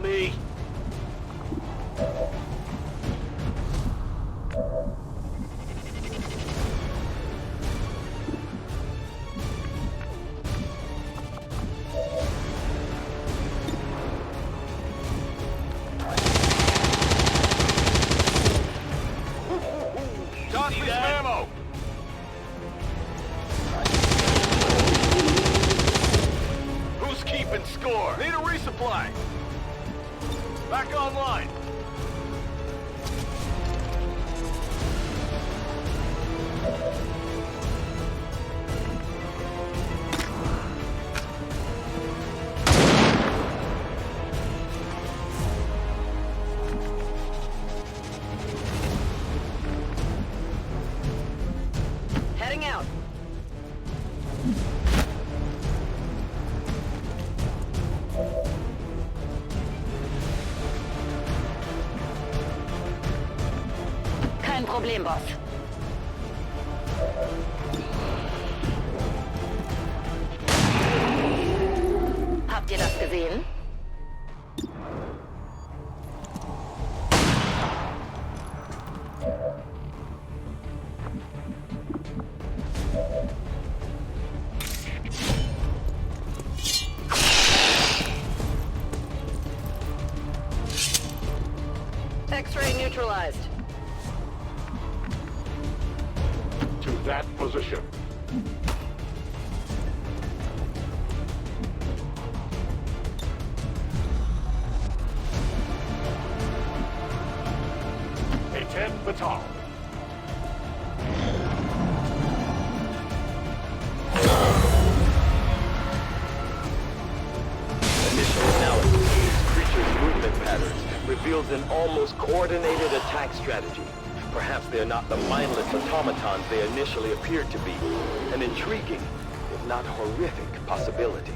Me. Toss me some ammo. Who's keeping score? Need a resupply. Back online. Heading out. Kein Problem, Boss. Habt ihr das gesehen? X-ray neutralized. To that position. A-10 baton. Initial analysis of these creatures' movement patterns reveals an almost coordinated attack strategy. Perhaps they're not the mindless automatons they initially appeared to be. An intriguing, if not horrific, possibility.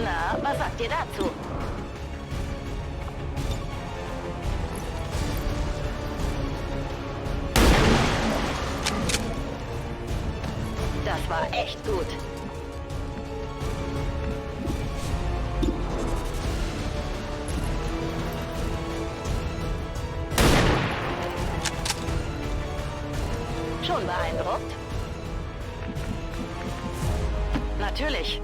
Na, was sagt ihr dazu? Das war echt gut. Schon beeindruckt? Natürlich.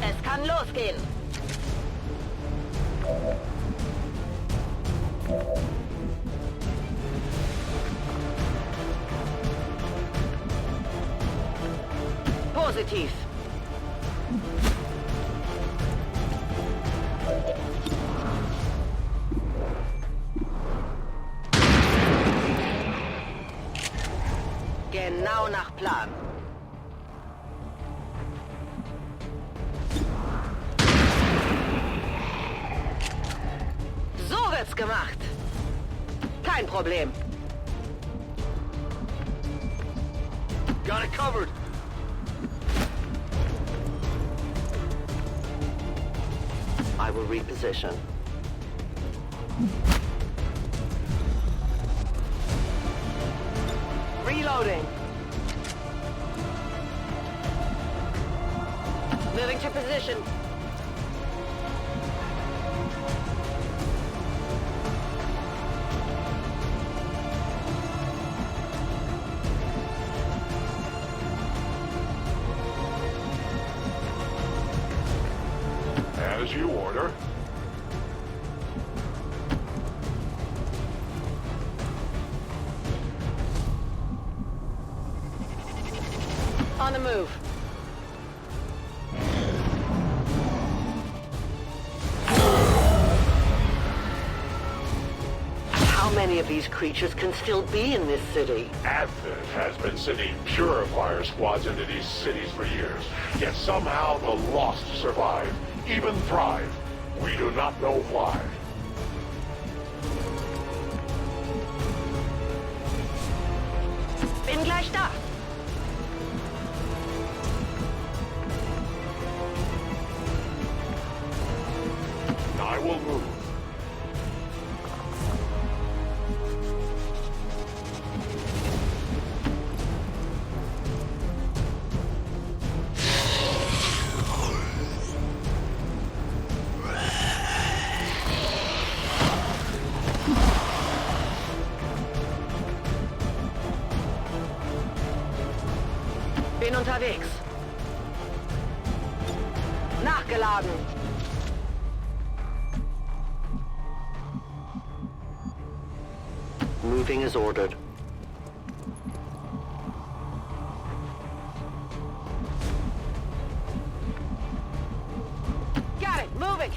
Es kann losgehen. Positiv. Genau nach Plan. So wird's gemacht. Kein Problem. Got it covered. I will reposition. Reloading. Moving to position. As you order. On the move. How many of these creatures can still be in this city? Advent has been sending purifier squads into these cities for years, yet somehow the Lost survive, even thrive. We do not know why. Bin gleich da. I will move. Bin unterwegs. Nachgeladen. Moving as ordered. Got it, moving.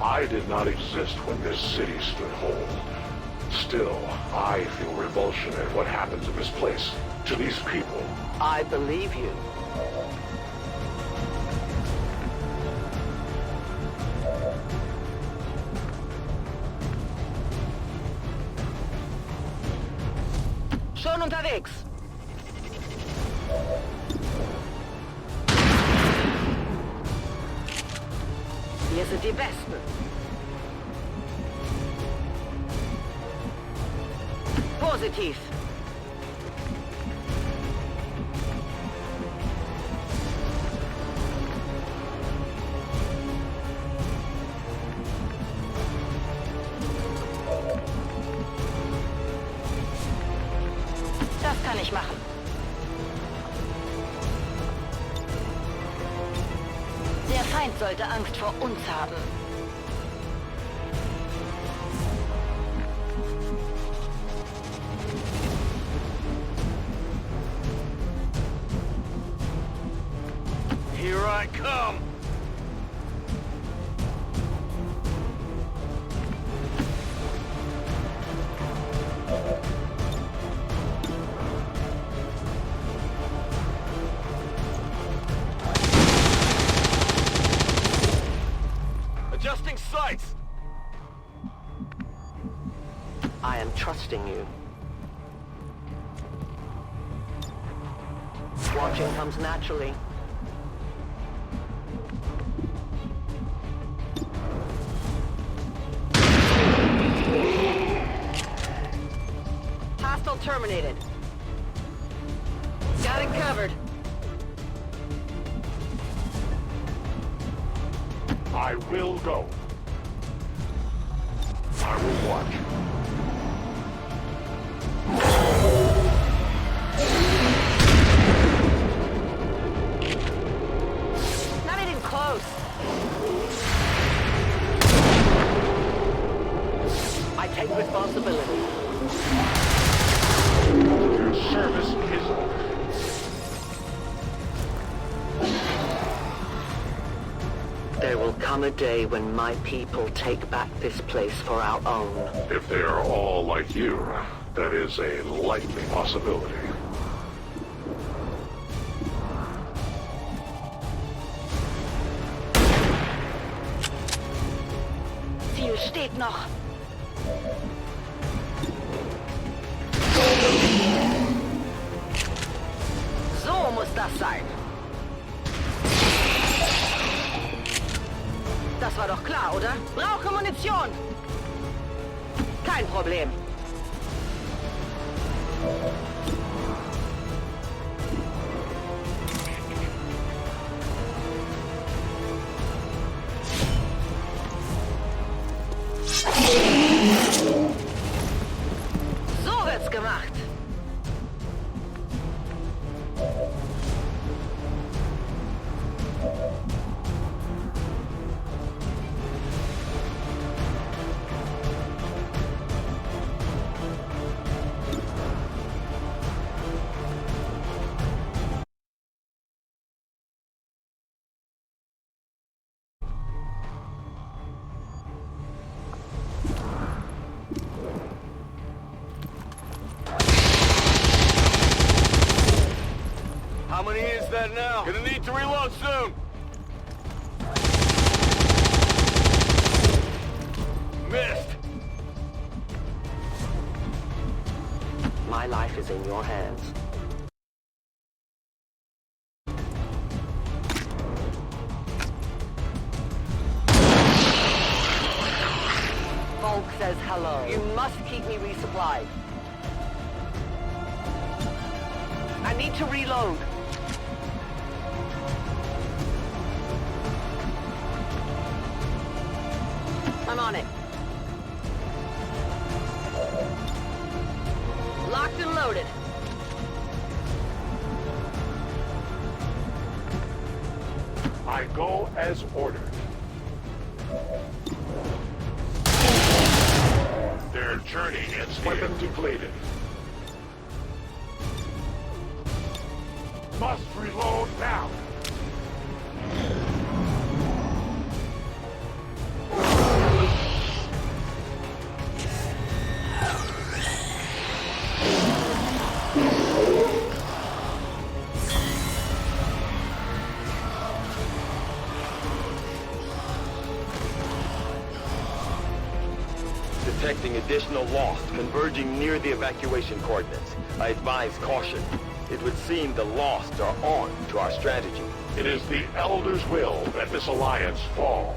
I did not exist when this city stood whole. Still, I feel revulsion at what happens in this place to these people. I believe you. Schon unterwegs. Wir sind die Besten. Positiv. Das kann ich machen. Der Feind sollte Angst vor uns haben. Here I come! Adjusting sights! I am trusting you. Watching comes naturally. Hostile terminated. Got it covered. I will go. I will watch. Not even close. I take responsibility. Your service is over. There will come a day when my people take back this place for our own. If they are all like you, that is a likely possibility. geht noch. So muss das sein. Das war doch klar, oder? Brauche Munition! Kein Problem. So wird's gemacht. How many is that now? Gonna need to reload soon. Missed. My life is in your hands. Volk says hello. You must keep me resupplied. I need to reload. I'm on it. Locked and loaded. I go as ordered. Their journey ends here. Weapon depleted. Must reload now. Detecting additional lost converging near the evacuation coordinates. I advise caution. It would seem the lost are on to our strategy. It is the Elder's will that this alliance fall.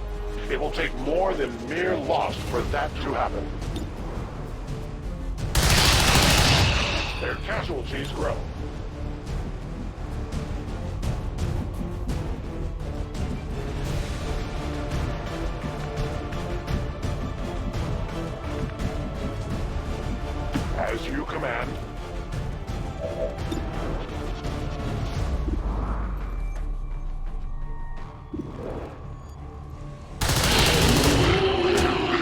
It will take more than mere loss for that to happen. Their casualties grow. As you command.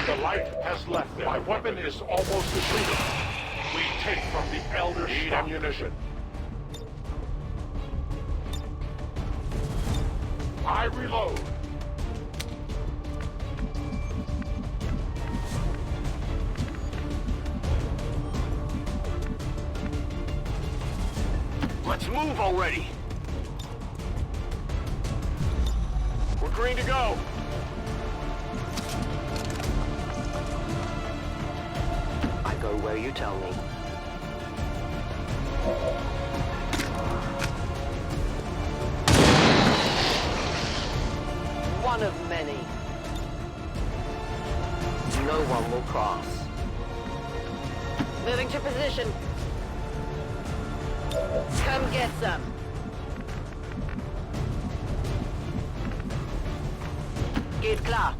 The light has left them. My weapon is almost depleted. We take from the Elder Need ammunition. I reload. Let's move already. We're green to go. I go where you tell me. One of many. No one will cross. Moving to position. Come get some. Geht klar.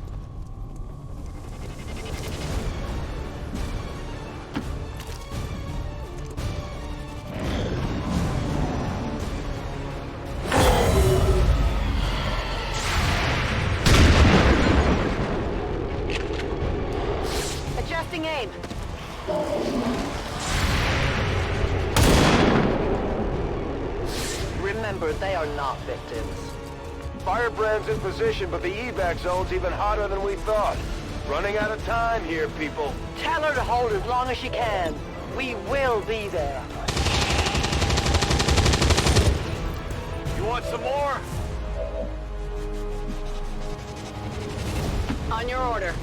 Adjusting aim. Remember, they are not victims. Firebrand's in position, but the evac zone's even hotter than we thought. Running out of time here, people. Tell her to hold as long as she can. We will be there. You want some more? On your order.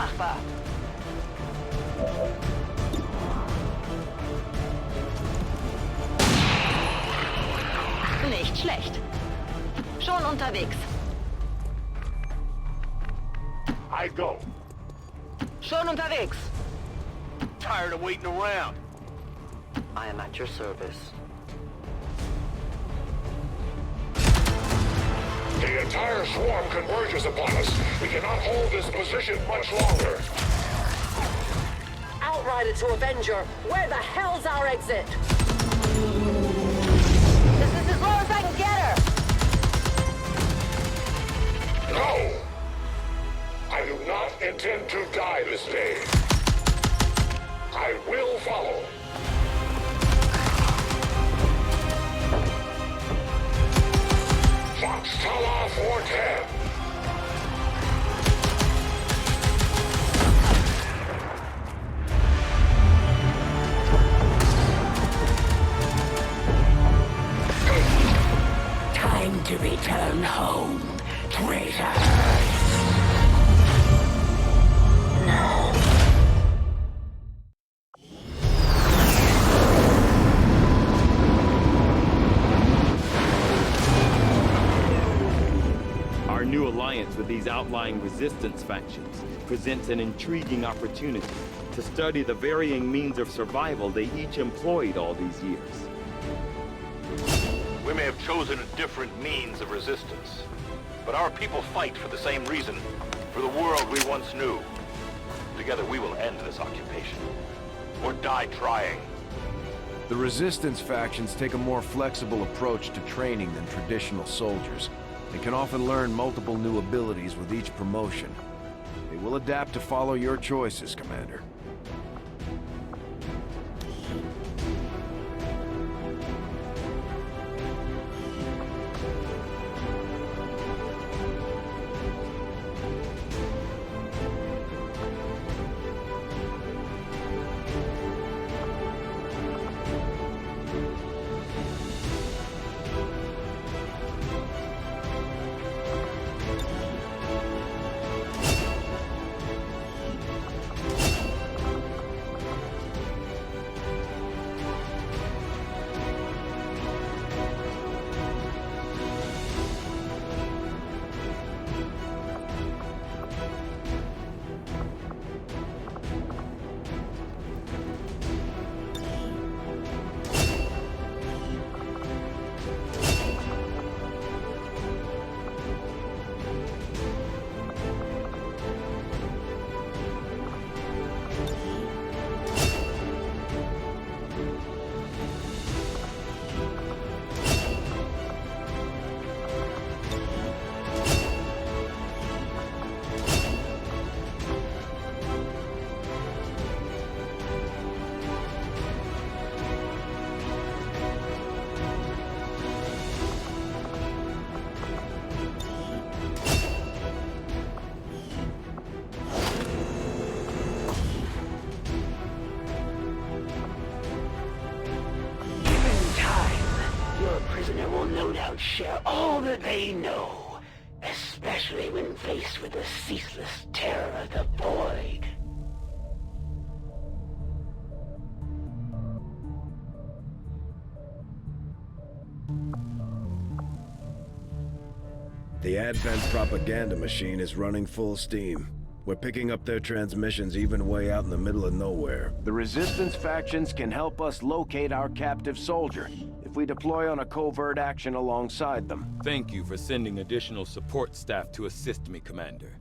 machbar. Nicht schlecht. Schon unterwegs. I go. Schon unterwegs. Tired of waiting around. I am at your service. The entire swarm converges upon us. We cannot hold this position much longer. Outrider to Avenger, where the hell's our exit? This is as low as I can get her. No! I do not intend to die this day. I will follow. Fox Tala 410. Time to return home, traitor. Our new alliance with these outlying resistance factions presents an intriguing opportunity to study the varying means of survival they each employed all these years. We may have chosen a different means of resistance, but our people fight for the same reason, for the world we once knew. Together we will end this occupation, or die trying. The resistance factions take a more flexible approach to training than traditional soldiers. They can often learn multiple new abilities with each promotion. They will adapt to follow your choices, Commander. No doubt share all that they know, especially when faced with the ceaseless terror of the void. The Advent propaganda machine is running full steam. We're picking up their transmissions even way out in the middle of nowhere. The resistance factions can help us locate our captive soldier if we deploy on a covert action alongside them. Thank you for sending additional support staff to assist me, Commander.